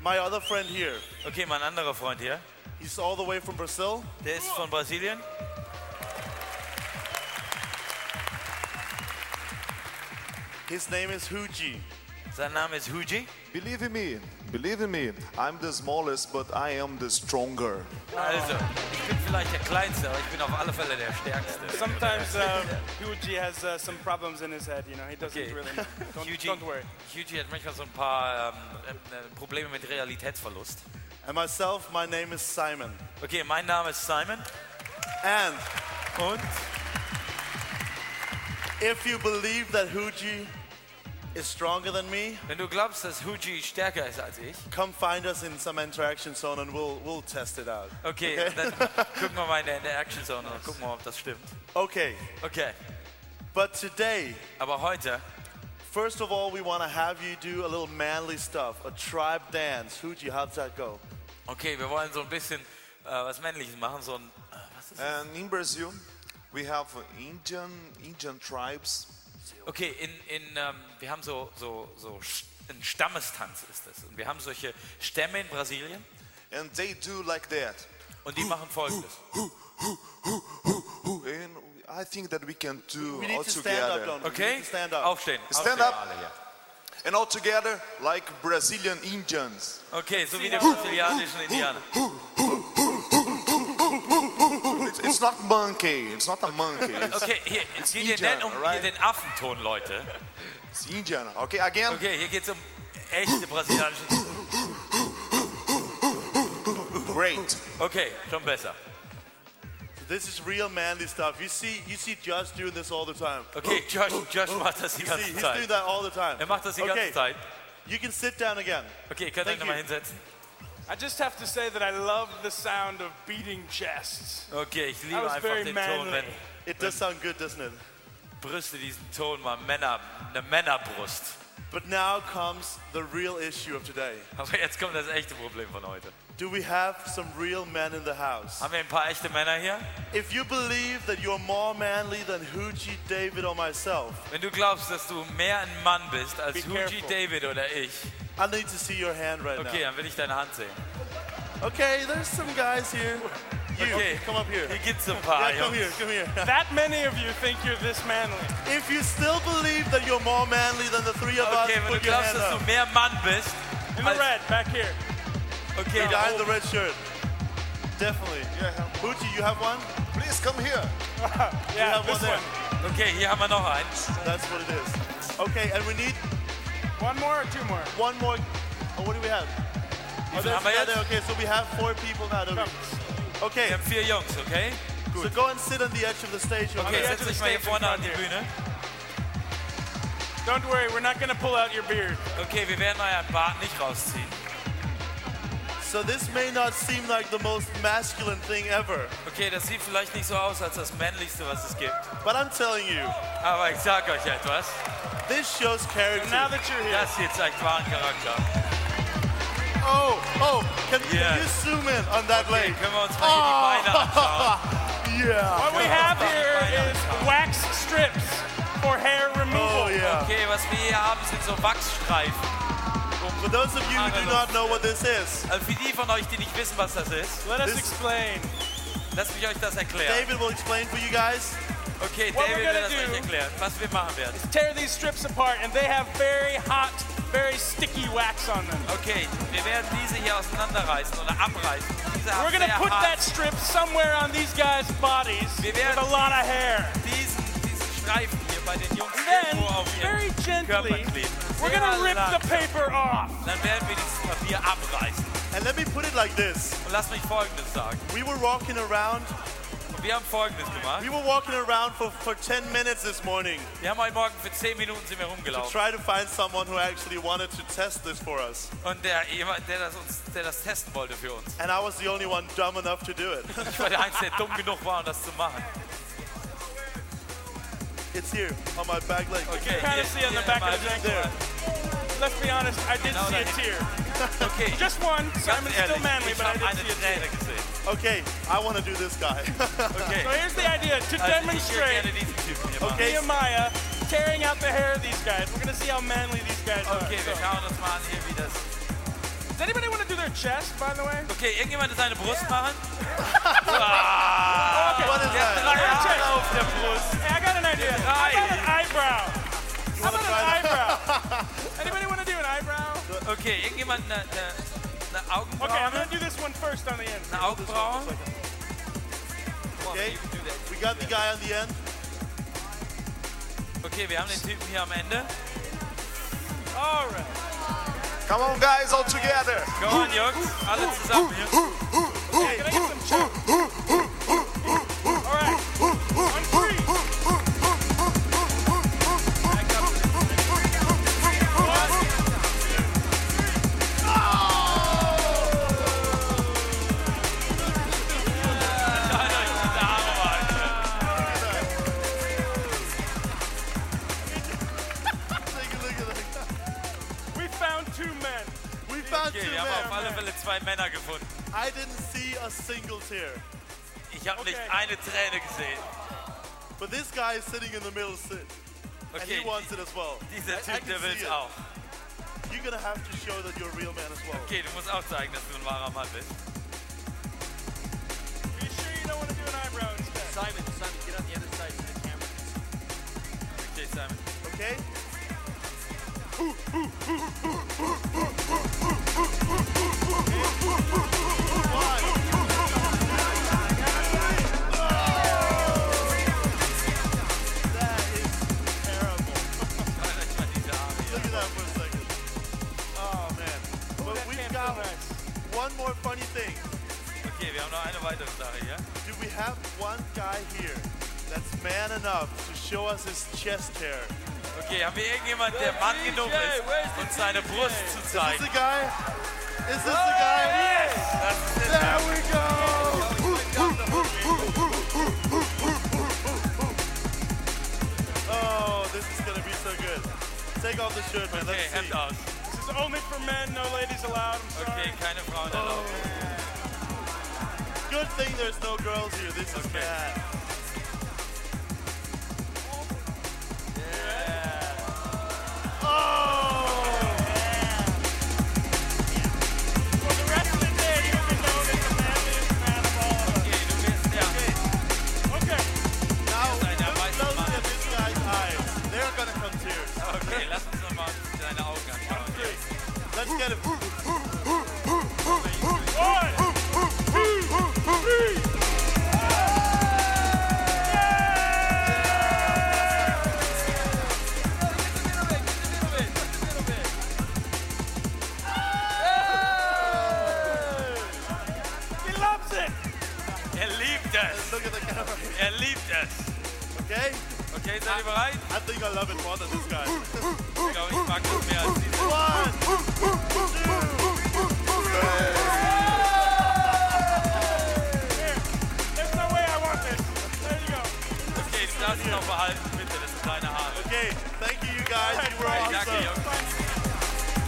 My other friend here, Okay, mein anderer Freund hier, he's all the way from Brazil. der ist von Brasilien. His name is Huji. Sein Name ist Huji. Believe in me, I'm the smallest, but I am the stronger. Also, ich bin vielleicht der Kleinste, aber ich bin auf alle Fälle der Stärkste. Sometimes Huji has some problems in his head, you know, he doesn't Okay. really know. Don't worry. Huji hat manchmal so ein paar Probleme mit Realitätsverlust. And myself, my name is Simon. Okay, mein Name ist Simon. And Und if you believe that Huji is stronger than me, wenn du glaubst, dass Huji stärker ist als ich, come find us in some interaction zone and we'll test it out. okay, dann gucken wir mal in der Action Zone und gucken mal, ob das stimmt. Okay, Okay, but today, aber heute, first of all, we want to have you do a little manly stuff, a tribe dance. Huji, how's that go? okay, wir wollen so ein bisschen was Männliches machen, so ein, was ist das? And in Brazil, we have Indian tribes. Okay, wir haben so ein Stammestanz ist das. Und wir haben solche Stämme in Brasilien And they do like that. und die machen Folgendes. And I think that we can do We need all to stand up, together. don't we? We Okay, need to stand up. aufstehen. Stand aufstehen up. alle hier. And all together like Brazilian Indians. Okay, so wie die brasilianischen Indianer. It's not monkey. It's not a monkey. It's, Okay, hier, It's es geht hier Indian, nicht um alright? hier den Affenton, Leute, It's Indian. Okay, again. Okay, hier geht's um echte brasilianische. Great. Okay, schon besser. This is real manly stuff. You see Josh doing this all the time. Okay, Josh macht das die You see, ganze he's Zeit. doing that all the time. Macht das die ganze Zeit. You can sit down again. Okay, könnt ihr euch nochmal hinsetzen? I just have to say that I love the sound of beating chests. Okay, ich That liebe was einfach very den manly. Ton, wenn It does sound good, doesn't it? Brüste diesen Ton machen. Eine Männerbrust. But now comes the real issue of today. Aber jetzt kommt das echte Problem von heute. Do we have some real men in the house? Haben wir ein paar echte Männer hier? If you believe that you're more manly than Hoochie, David or myself, Wenn du glaubst, dass du mehr ein Mann bist als Be Hoochie, careful. David oder ich, I need to see your hand right okay, dann will ich deine Hand sehen. now. Okay, there's some guys here. You, Okay, come up here. hier gibt's ein paar, Yeah, come Jungs. here, come here. That many of you think you're this manly. If you still believe that you're more manly than the three of Okay, us, wenn du put your glaubst, hand dass du up. mehr Mann bist, In the als, red, back here. okay, The guy in the red shirt. Definitely. Yeah, Hoochie, you have one? please come here. Yeah, have this one there. one. okay, hier haben wir noch einen. That's what it is. Okay, and we need One more or two more? one more. Oh, what do we have? Wie Oh, viel there's haben wir another. jetzt? Okay, so we have 4 people now. don't we? Okay, Wir haben 4 Jungs, okay? so go and sit on the edge of the stage. Okay, the edge setz of the dich mal hier stage in vorne an front die here. Bühne. Don't worry, we're not going to pull out your beard. Okay, wir werden euren Bart nicht rausziehen. So this may not seem like the most masculine thing ever, Okay, das sieht vielleicht nicht so aus als das Männlichste, was es gibt. but I'm telling you, Aber ich sag euch etwas. this shows And character. now that you're here, Das hier zeigt wahren Charakter. Can Yeah. you zoom in on that Okay, leg? können wir uns mal hier die Beine anschauen. Yeah. what we have here is wax strips for hair removal. Oh yeah. Okay, was wir hier haben, sind so Wachsstreifen. For those of you who do not know what this is, Also für die von euch, die nicht wissen, was das ist, Let us This- explain. lasst mich euch das erklären. David will explain for you guys. Okay, What David we're will gonna das do- euch erklären, was wir machen werden. Tear these strips apart, and they have very hot, very sticky wax on them. Okay, wir werden diese hier auseinanderreißen oder abreißen. Diese We're haben gonna sehr put hart that strip somewhere on these guys' bodies Wir with werden a lot of hair. diesen Streifen hier bei den Jungs And then, irgendwo auf very ihren Körper gently, kleben. we're Sehr gonna rip lang. the paper off. Dann werden wir dieses Papier abreißen. And let me put it like this. Und lasst mich Folgendes sagen. We were walking around. Und wir haben Folgendes gemacht. We were walking around for 10 minutes this morning Wir haben heute Morgen für 10 Minuten sind wir to rumgelaufen. try to find someone who actually wanted to test this for us. Und jemand, der das testen wollte für uns. And I was the only one dumb enough to do it. Ich war der Einzige, der dumm genug war, um das zu machen. It's here on my back leg. Okay, kinda hier, see on the hier back of mal his wieder. Let's be honest, I did Genau see a dahin. tear. Okay, Just one. ganz Simon's still ehrlich, manly, ich but I habe did eine see a tear. Träne gesehen. Okay, I want to do this guy. Okay, So here's the idea, to also ich will demonstrate gerne diesen Typen hier machen. Okay. Nehemiah tearing out the hair of these guys. We're gonna see how manly these guys are. Okay, wir So, schauen uns mal an hier, wie das... does anybody want to do their chest, by the way? Okay, irgendjemand seine Brust machen? What is Der that? hat Your chest. Haare auf der Brust. Hey, I got an idea. How about an eyebrow? How about an eyebrow? Anybody want to do an eyebrow? Okay, irgendjemand eine Okay, I'm Augenbraue? gonna do this one first on the end. Eine Augenbraue? Okay, we got the guy on the end. Okay, wir haben den Typen hier am Ende. All right. Come on, guys, all together. Go on, Jungs. Alle zusammen hier. Okay, can I get some chest? All right. On 3. We found 2 men. We found Okay, two wir haben auf alle men. Fälle 2 Männer gefunden. I didn't see a single tear. Ich habe nicht Okay. eine Träne gesehen. But this guy is sitting in the middle sit. And Okay, he wants it as well. dieser I Typ, can der will see es it. auch. You're gonna have to show that you're a real man as well. Okay, du musst auch zeigen, dass du ein wahrer Mann bist. Are you sure you don't want to do an eyebrow instead? Simon, get on the other side so the camera can see. Okay, Simon. Okay? That is terrible. Schaut euch mal diese that for a second. Oh man. But we've got one more funny thing. Okay, wir haben noch eine weitere Sache hier. Do we have one guy here that's man enough to show us his chest hair? Okay, haben wir irgendjemand, der Mann genug ist, uns seine Brust zu Is this zeigen? the guy? Is this the guy? Yes! Das ist der There we go! Oh, this is gonna be so good. Take off the shirt, man. Okay, Let's see. Hemd aus. This is only for men, no ladies allowed. I'm sorry. Okay, keine Frauen erlaubt. Good thing there's no girls here. This is bad. For the rest of the day, you'll be known as the manliest man of all. Okay, du bist der. Okay. Now, Seine look weißen closely Mann. at this guy's eyes. They're gonna come tears. Okay, lass uns nochmal deine Augen anschauen. Let's get him. 1, 2, 3. He loves it. Er liebt es. Look at the camera. Er liebt es. Okay? Okay, seid ihr bereit? I think I love it more than this guy. Ich glaube, ich mag das mehr als diese. 1, 2, 3. Here. There's no way I want this. There you go. Okay, du darfst es noch behalten, bitte. Das sind deine Haare. Okay, thank you, you guys. You were Hey, danke, awesome. Jungs.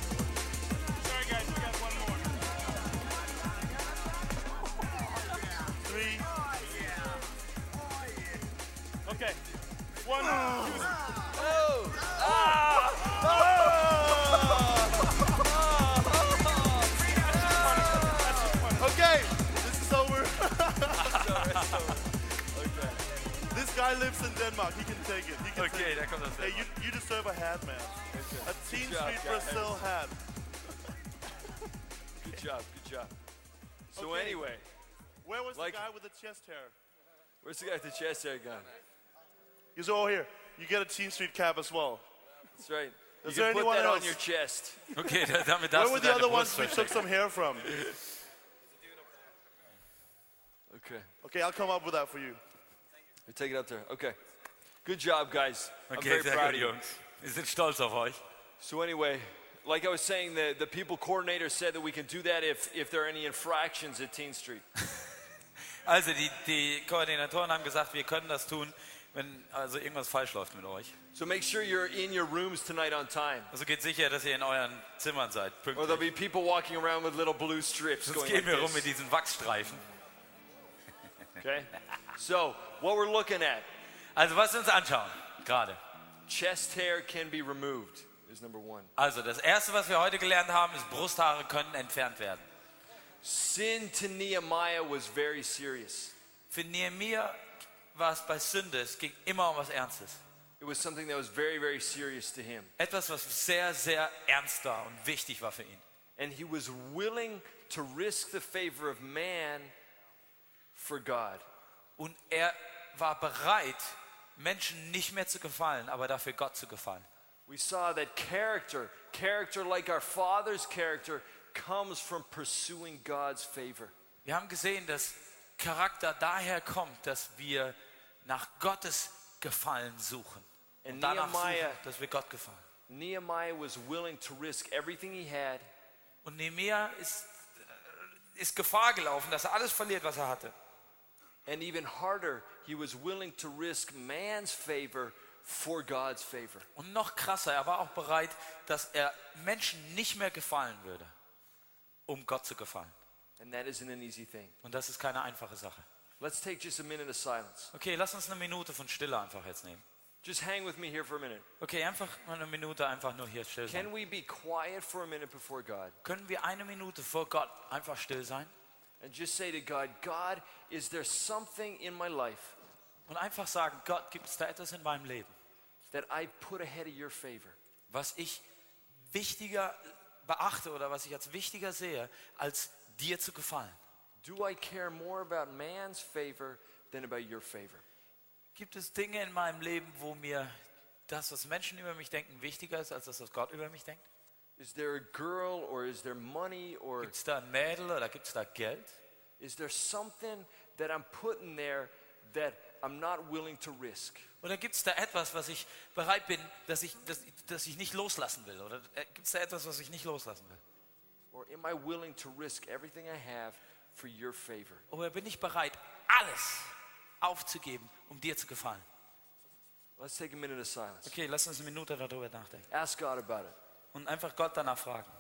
Sorry, guys. We got one more. 3. Okay. 1, 2, 3. Okay, this is over. This guy lives in Denmark. He can take it. He can Okay, take da it. kommt das Hey, selber. you deserve a hat, man. A TeenStreet guys. Brazil hat. Good job, good job. So Okay. anyway, Where was Like- the guy with the chest hair? where's the guy with the chest hair gun? He's all here. You get a TeenStreet cap as well. That's right. You Is there can put anyone that on else? your chest. Okay, damit Where darfst were du the deine other ones Brust we took verstecken. some hair from? Okay. Okay, I'll come up with that for you. We take it up there. Okay. Good job, guys. I'm Okay, very sehr proud gut, of you. Jungs. Wir sind stolz auf euch. So anyway, like I was saying, the people coordinator said that we can do that if there are any infractions at TeenStreet. Also, die Koordinatoren haben gesagt, wir können das tun, wenn also irgendwas falsch läuft mit euch. So make sure you're in your rooms tonight on time. Also geht sicher, dass ihr in euren Zimmern seid. Or there'll Pünktlich. be people walking around with little blue strips Sonst going gehen wir like rum mit this. diesen Wachsstreifen. Okay? So, what we're looking at, Also, was wir uns anschauen, gerade. chest hair can be removed, is number one. Also, das Erste, was wir heute gelernt haben, ist, Brusthaare können entfernt werden. Sin to Nehemiah was very serious. Für Nehemia war es bei Sünde, es ging immer um was Ernstes. It was something that was very, very serious to him. Etwas, was sehr, sehr ernst war und wichtig war für ihn. And he was willing to risk the favor of man for God. Und er war bereit, Menschen nicht mehr zu gefallen, aber dafür Gott zu gefallen. We saw that character like our Father's character, comes from pursuing God's favor. Wir haben gesehen, dass Charakter daher kommt, dass wir nach Gottes Gefallen suchen. Und And danach suchen, Nehemiah- dass wir Gott gefallen. Nehemiah was willing to risk everything he had Und Nehemia ist Gefahr gelaufen, dass er alles verliert, was er hatte. and even harder, he was willing to risk man's favor for God's favor. Und noch krasser, er war auch bereit, dass er Menschen nicht mehr gefallen würde, um Gott zu gefallen. And that isn't an easy thing. Und das ist keine einfache Sache. Let's take just a minute of silence. Okay, lass uns eine Minute von Stille einfach jetzt nehmen. Just hang with me here for a minute. Okay, einfach mal eine Minute einfach nur hier still sein. Can we be quiet for a minute before God Können wir eine Minute vor Gott einfach still sein? and just say to God, God, is there something in my life Und einfach sagen, Gott, gibt es da etwas in meinem Leben, that I put ahead of your favor? was ich wichtiger beachte oder was ich als wichtiger sehe, als dir zu gefallen? Do I care more about man's favor than about your favor? Gibt es Dinge in meinem Leben, wo mir das, was Menschen über mich denken, wichtiger ist, als das, was Gott über mich denkt? Is there a girl or is there money or Gibt es da ein Mädel oder gibt es da Geld? is there something that I'm putting there that I'm not willing to risk? Oder gibt es da etwas, was ich bereit bin, dass ich nicht loslassen will? Oder gibt es da etwas, was ich nicht loslassen will? Or am I willing to risk everything I have for your favor? Oder bin ich bereit, alles aufzugeben, um dir zu gefallen? Let's take a minute of silence. Okay, lass uns eine Minute darüber nachdenken. Ask God about it. Und einfach Gott danach fragen.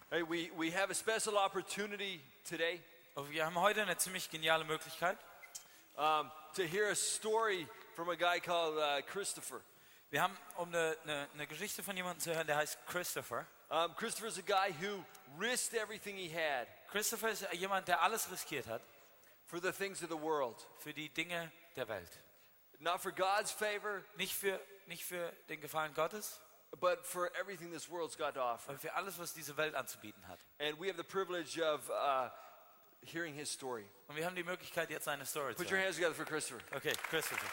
Hey, we have a special opportunity today Und wir haben heute eine ziemlich geniale Möglichkeit, to hear a story from a guy called Christopher. Wir haben, um eine Geschichte von jemandem zu hören, der heißt Christopher. Christopher is a guy who risked everything he had Christopher ist jemand, der alles riskiert hat for the things of the world. für die Dinge der Welt. Not for God's favor, Nicht für den Gefallen Gottes, but for everything this world's got to offer. sondern für alles, was diese Welt anzubieten hat. And we have the privilege of hearing his story. Und wir haben die Möglichkeit, jetzt seine Story zu Put your hören. hands together for Christopher. Okay, Christopher.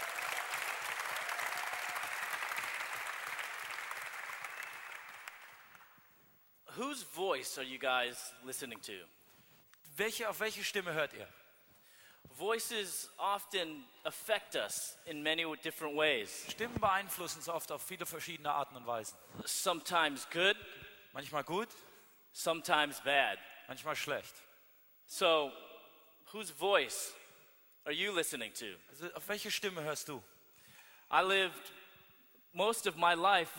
Whose voice are you guys listening to? Auf welche Stimme hört ihr? Voices often affect us in many different ways. Stimmen beeinflussen uns oft auf viele verschiedene Arten und Weisen. Sometimes good, Manchmal gut, sometimes bad. manchmal schlecht. So, whose voice are you listening to? Also auf welche Stimme hörst du? I lived most of my life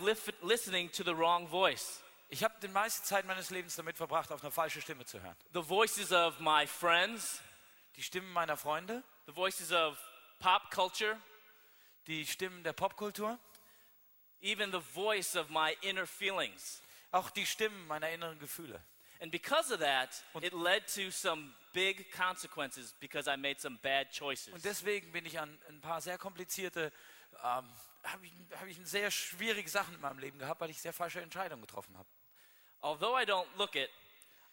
listening to the wrong voice. Ich habe die meiste Zeit meines Lebens damit verbracht, auf eine falsche Stimme zu hören. The voices of my friends, Die Stimmen meiner Freunde, the voices of pop culture, die Stimmen der Popkultur, even the voice of my inner feelings. auch die Stimmen meiner inneren Gefühle. And because of that, it led to some big consequences because I made some bad choices. Und deswegen bin ich an ein paar sehr komplizierte, habe ich sehr schwierige Sachen in meinem Leben gehabt, weil ich sehr falsche Entscheidungen getroffen habe. Although I don't look it,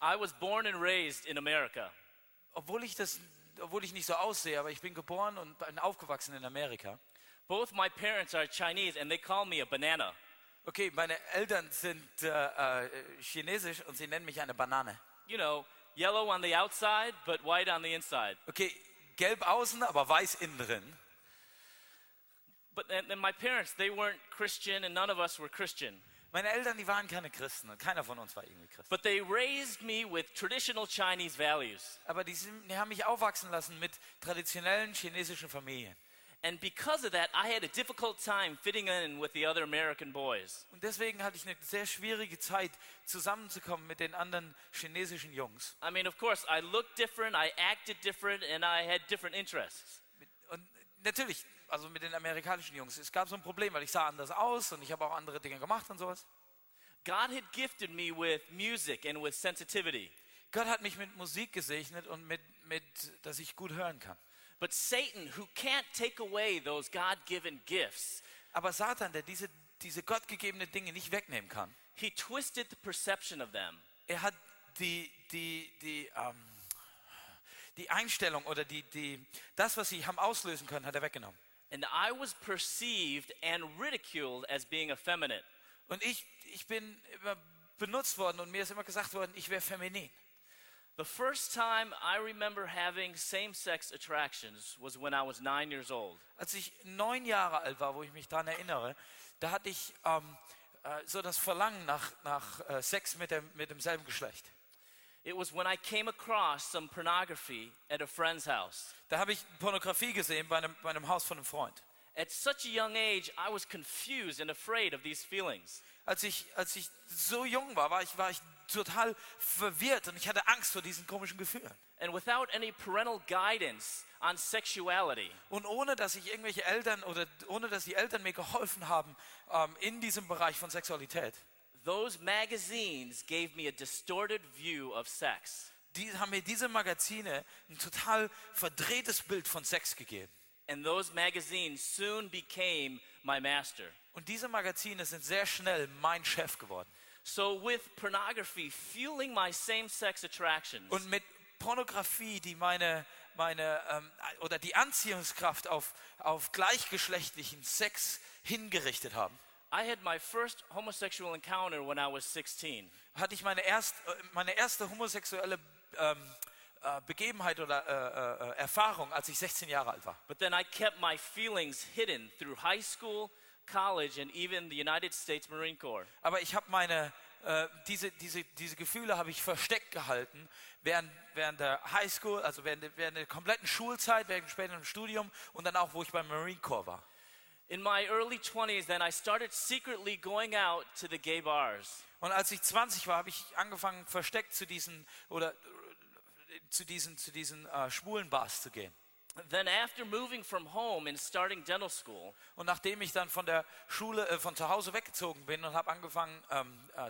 I was born and raised in America. Obwohl ich nicht so aussehe, aber ich bin geboren und bin aufgewachsen in Amerika. Both my parents are Chinese and they call me a banana. Okay, meine Eltern sind chinesisch und sie nennen mich eine Banane. You know, yellow on the outside, but white on the inside. Okay, gelb außen, aber weiß innen drin. But and my parents, they weren't Christian and none of us were Christian. Meine Eltern, die waren keine Christen und keiner von uns war irgendwie Christ. But they raised me with traditional Chinese values. Aber die haben mich aufwachsen lassen mit traditionellen chinesischen Familien. And because of that, I had a difficult time fitting in with the other American boys. Und deswegen hatte ich eine sehr schwierige Zeit, zusammenzukommen mit den anderen chinesischen Jungs. I mean, of course, I looked different, I acted different, and I had different interests. Und natürlich, also mit den amerikanischen Jungs, es gab so ein Problem, weil ich sah anders aus und ich habe auch andere Dinge gemacht und sowas. God had gifted me with music and with sensitivity. Gott hat mich mit Musik gesegnet und mit dass ich gut hören kann. But Satan, who can't take away those God-given gifts, Aber Satan, der diese gottgegebenen Dinge nicht wegnehmen kann, he twisted the perception of them. er hat die Einstellung oder das, was sie haben auslösen können, hat er weggenommen. And I was perceived and ridiculed as being effeminate. Und ich bin immer benutzt worden und mir ist immer gesagt worden, ich wäre feminin. The first time I remember having same-sex attractions was when I was 9 years old. Als ich 9 Jahre alt war, wo ich mich daran erinnere, da hatte ich so das Verlangen nach Sex mit demselben Geschlecht. It was when I came across some pornography at a friend's house. Da habe ich Pornografie gesehen bei einem Haus von einem Freund. At such a young age, I was confused and afraid of these feelings. Als ich so jung war ich total verwirrt und ich hatte Angst vor diesen komischen Gefühlen. And without any parental guidance on sexuality, Und ohne dass die Eltern mir geholfen haben in diesem Bereich von Sexualität, those magazines gave me a distorted view of sex. haben mir diese Magazine ein total verdrehtes Bild von Sex gegeben. And those magazines soon became my master. Und diese Magazine sind sehr schnell mein Chef geworden. So with pornography fueling my same-sex attractions, Und mit Pornografie, die die Anziehungskraft auf gleichgeschlechtlichen Sex hingerichtet haben, I had my first homosexual encounter when I was 16. hatte ich meine erste homosexuelle Begebenheit oder Erfahrung, als ich 16 Jahre alt war. But then I kept my feelings hidden through high school, college, and even the United States Marine Corps. Aber ich habe diese Gefühle habe ich versteckt gehalten während der Highschool, also während der kompletten Schulzeit, während später im Studium und dann auch, wo ich beim Marine Corps war. In my early 20s, then I started secretly going out to the gay bars. Und als ich 20 war, habe ich angefangen, versteckt zu diesen schwulen Bars zu gehen. Then after moving from home and starting dental school, Und nachdem ich dann von zu Hause weggezogen bin und habe angefangen,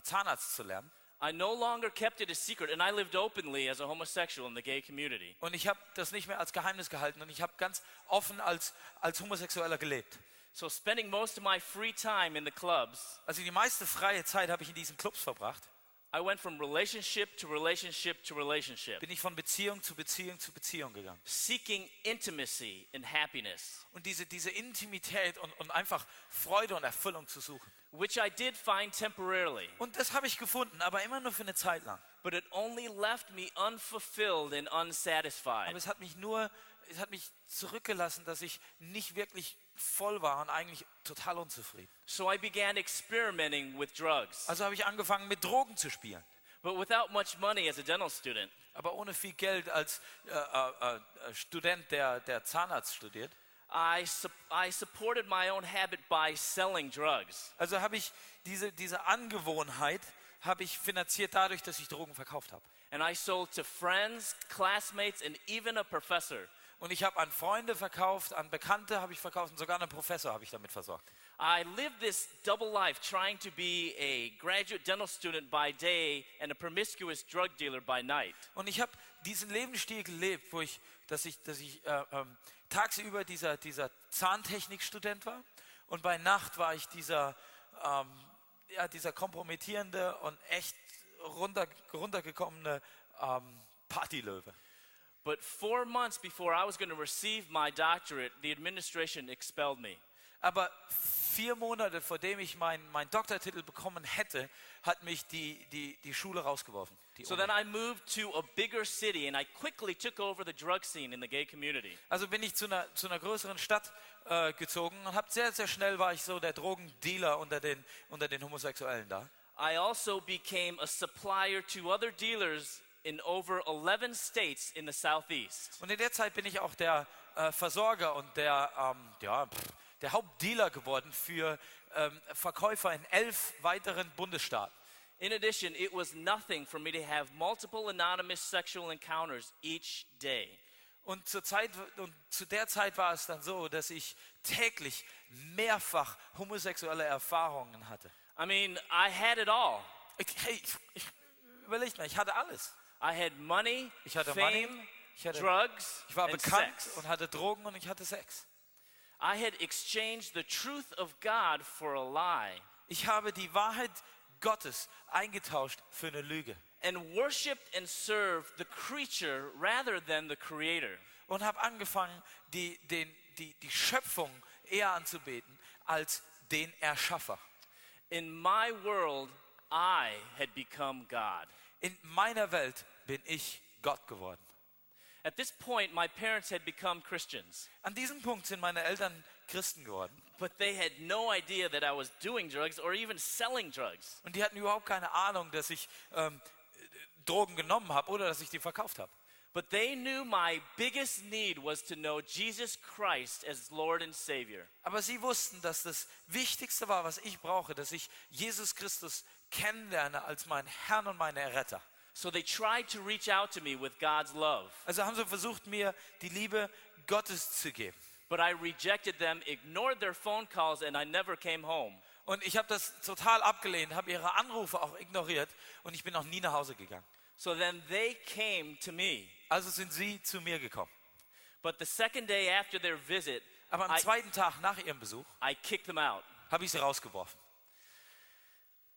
Zahnarzt zu lernen, I no longer kept it a secret and I lived openly as a homosexual in the gay community. und ich habe das nicht mehr als Geheimnis gehalten und ich habe ganz offen als Homosexueller gelebt. So spending most of my free time in the clubs, Also die meiste freie Zeit habe ich in diesen Clubs verbracht. I went from relationship to relationship to relationship, Bin ich von Beziehung zu Beziehung zu Beziehung gegangen. seeking intimacy and happiness, Und diese Intimität und einfach Freude und Erfüllung zu suchen. which I did find temporarily, Und das habe ich gefunden, aber immer nur für eine Zeit lang. but it only left me unfulfilled and unsatisfied. Aber es hat mich zurückgelassen, dass ich nicht wirklich voll war und eigentlich total unzufrieden. So I began experimenting with drugs, Also habe ich angefangen, mit Drogen zu spielen. but without much money as a dental student. Aber ohne viel Geld als Student, der Zahnarzt studiert. I supported my own habit by selling drugs. Also habe ich diese Angewohnheit habe ich finanziert dadurch, dass ich Drogen verkauft habe. And I sold to friends, classmates, and even a professor. Und ich habe an Freunde verkauft, an Bekannte habe ich verkauft und sogar einen Professor habe ich damit versorgt. I lived this double life, trying to be a graduate dental student by day and a promiscuous drug dealer by night. Und ich habe diesen Lebensstil gelebt, dass ich tagsüber dieser Zahntechnikstudent war und bei Nacht war ich dieser kompromittierende und echt runtergekommene Partylöwe. But 4 months before I was going to receive my doctorate, the administration expelled me. Aber 4 Monate, vor dem ich meinen Doktortitel bekommen hätte, hat mich die Schule rausgeworfen. So then I moved to a bigger city and I quickly took over the drug scene in the gay community. Also bin ich zu einer größeren Stadt gezogen und sehr, sehr schnell war ich so der Drogendealer unter den Homosexuellen da. I also became a supplier to other dealers in over 11 states in the southeast. Und in der Zeit bin ich auch der Versorger und der Hauptdealer geworden für Verkäufer in 11 weiteren Bundesstaaten. In addition, it was nothing for me to have multiple anonymous sexual encounters each day. Und zu der Zeit war es dann so, dass ich täglich mehrfach homosexuelle Erfahrungen hatte. I mean, I had it all. Überlegt mal, ich hatte alles. I had money, Ich hatte fame, ich hatte, drugs, ich war and bekannt sex. und hatte Drogen und ich hatte Sex. I had exchanged the truth of God for a lie Ich habe die Wahrheit Gottes eingetauscht für eine Lüge and worshipped and served the creature rather than the creator. und habe angefangen, die Schöpfung eher anzubeten als den Erschaffer. In my world, I had become God. In meiner Welt bin ich Gott geworden. At this point, my parents had become Christians. An diesem Punkt sind meine Eltern Christen geworden. But they had no idea that I was doing drugs or even selling drugs. Und die hatten überhaupt keine Ahnung, dass ich Drogen genommen habe oder dass ich die verkauft habe. But they knew my biggest need was to know Jesus Christ as Lord and Savior. Aber sie wussten, dass das Wichtigste war, was ich brauche, dass ich Jesus Christus kennenlerne als meinen Herrn und meinen Erretter. So they tried to reach out to me with God's love. Also haben sie versucht, mir die Liebe Gottes zu geben. But I rejected them, ignored their phone calls, and I never came home. Und ich habe das total abgelehnt, habe ihre Anrufe auch ignoriert und ich bin auch nie nach Hause gegangen. So then they came to me. Also sind sie zu mir gekommen. But the second day after their visit, Aber am zweiten Tag nach ihrem Besuch I kicked them out. habe ich sie rausgeworfen.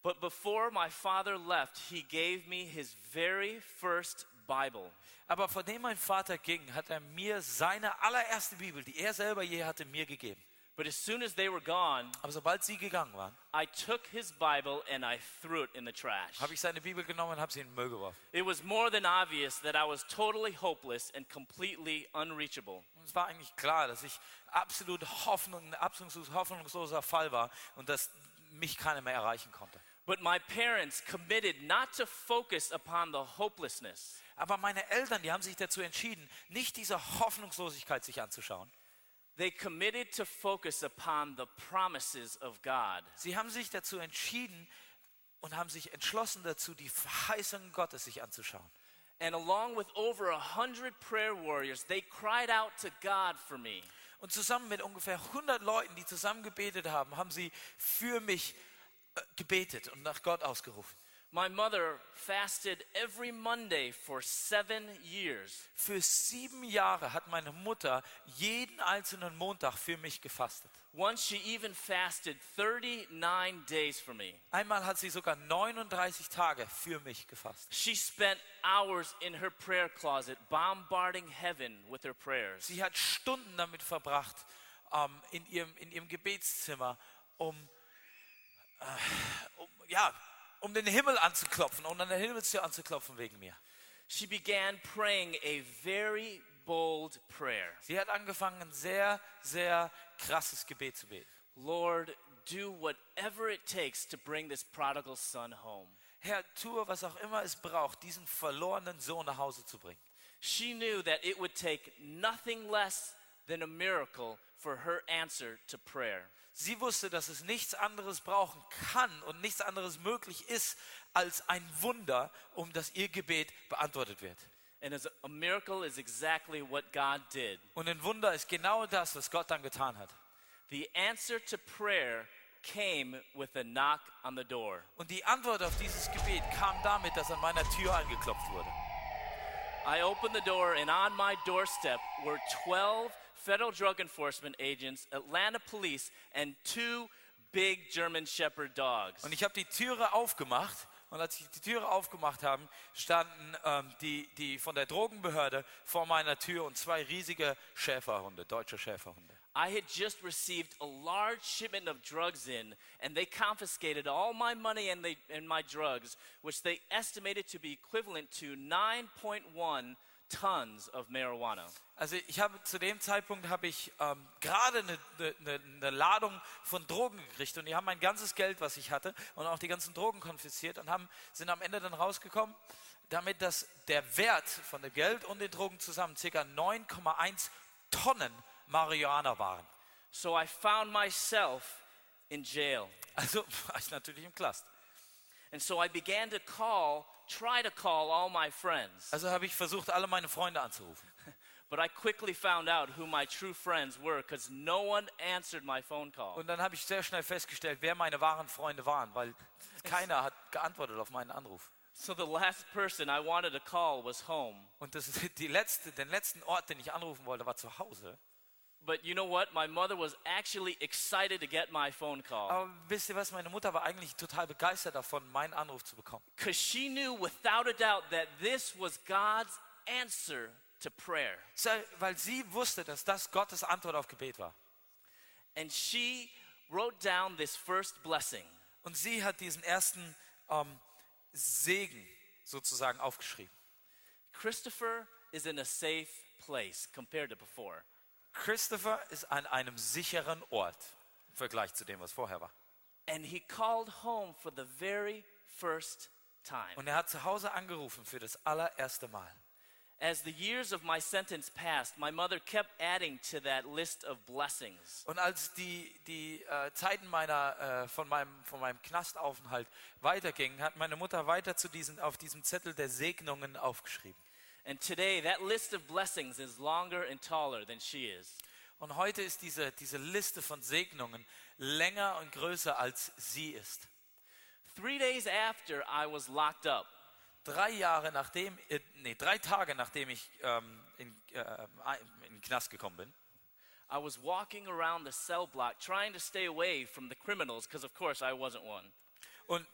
But before my father left, he gave me his very first Bible. Aber vor dem mein Vater ging, hat er mir seine allererste Bibel, die er selber je hatte, mir gegeben. But as soon as they were gone, Aber sobald sie gegangen waren, I took his Bible and I threw it in the trash. habe ich seine Bibel genommen und habe sie in den Müll geworfen. It was more than obvious that I was totally hopeless and completely unreachable. Und es war eigentlich klar, dass ich absolut hoffnungsloser Fall war und dass mich keiner mehr erreichen konnte. But my parents committed not to focus upon the hopelessness. Aber meine Eltern, die haben sich dazu entschieden, nicht diese Hoffnungslosigkeit sich anzuschauen. They committed to focus upon the promises of God. Sie haben sich dazu entschieden und haben sich entschlossen dazu, die Verheißungen Gottes sich anzuschauen. And along with over 100 prayer warriors, they cried out to God for me. Und zusammen mit ungefähr 100 Leuten, die zusammen gebetet haben, haben sie für mich gebetet und nach Gott ausgerufen. My mother fasted every Monday for 7 years. Für 7 Jahre hat meine Mutter jeden einzelnen Montag für mich gefastet. Once she even fasted 39 days for me. Einmal hat sie sogar 39 Tage für mich gefastet. She spent hours in her prayer closet bombarding heaven with her prayers. Sie hat Stunden damit verbracht in ihrem Gebetszimmer, um den Himmel anzuklopfen, um an der Himmelstür anzuklopfen wegen mir. She began praying a very bold prayer. Sie hat angefangen, ein sehr, sehr krasses Gebet zu beten. Lord, do whatever it takes to bring this prodigal son home. Herr, tue, was auch immer es braucht, diesen verlorenen Sohn nach Hause zu bringen. She knew that it would take nothing less than a miracle for her answer to prayer. Sie wusste, dass es nichts anderes brauchen kann und nichts anderes möglich ist als ein Wunder, um dass ihr Gebet beantwortet wird. And as a miracle is exactly what God did. Und ein Wunder ist genau das, was Gott dann getan hat. The answer to prayer came with a knock on the door. Und die Antwort auf dieses Gebet kam damit, dass an meiner Tür angeklopft wurde. I opened the door and on my doorstep were 12 Federal Drug Enforcement agents, Atlanta Police, and 2 big German Shepherd dogs. Und ich habe die Türe aufgemacht und als ich die Türe aufgemacht habe, standen die von der Drogenbehörde vor meiner Tür und 2 riesige Schäferhunde, deutsche Schäferhunde. I had just received a large shipment of drugs in, and they confiscated all my money and my drugs, which they estimated to be equivalent to 9.1 tons of marijuana. Also zu dem Zeitpunkt habe ich gerade eine Ladung von Drogen gekriegt und die haben mein ganzes Geld, was ich hatte, und auch die ganzen Drogen konfisziert und sind am Ende dann rausgekommen, damit dass der Wert von dem Geld und den Drogen zusammen ca. 9,1 Tonnen Marihuana waren. So I found myself in jail. Also war ich natürlich im Knast. And so I began to try to call all my friends. Also habe ich versucht, alle meine Freunde anzurufen. But I quickly found out who my true friends were because no one answered my phone call. Und dann habe ich sehr schnell festgestellt, wer meine wahren Freunde waren, weil keiner hat geantwortet auf meinen Anruf. So the last person I wanted to call was home. Und den letzten Ort, den ich anrufen wollte, war zu Hause. But you know what? My mother was actually excited to get my phone call. Aber wisst ihr was? Meine Mutter war eigentlich total begeistert davon, meinen Anruf zu bekommen. Because she knew without a doubt that this was God's answer to prayer. Weil sie wusste, dass das Gottes Antwort auf Gebet war. And she wrote down this first blessing. Und sie hat diesen ersten Segen sozusagen aufgeschrieben. Christopher is in a safe place compared to before. Christopher ist an einem sicheren Ort im Vergleich zu dem, was vorher war. And he called home for the very first time. Und er hat zu Hause angerufen für das allererste Mal. As the years of my sentence passed, my mother kept adding to that list of blessings. Und als die Zeiten von meinem Knastaufenthalt weitergingen, hat meine Mutter weiter auf diesem Zettel der Segnungen aufgeschrieben. And today, that list of blessings is longer and taller than she is. Und heute ist diese Liste von Segnungen länger und größer als sie ist. 3 days after I was locked up, 3 Tage nachdem ich in den Knast gekommen bin, I was walking around the cell block trying to stay away from the criminals, because of course I wasn't one. und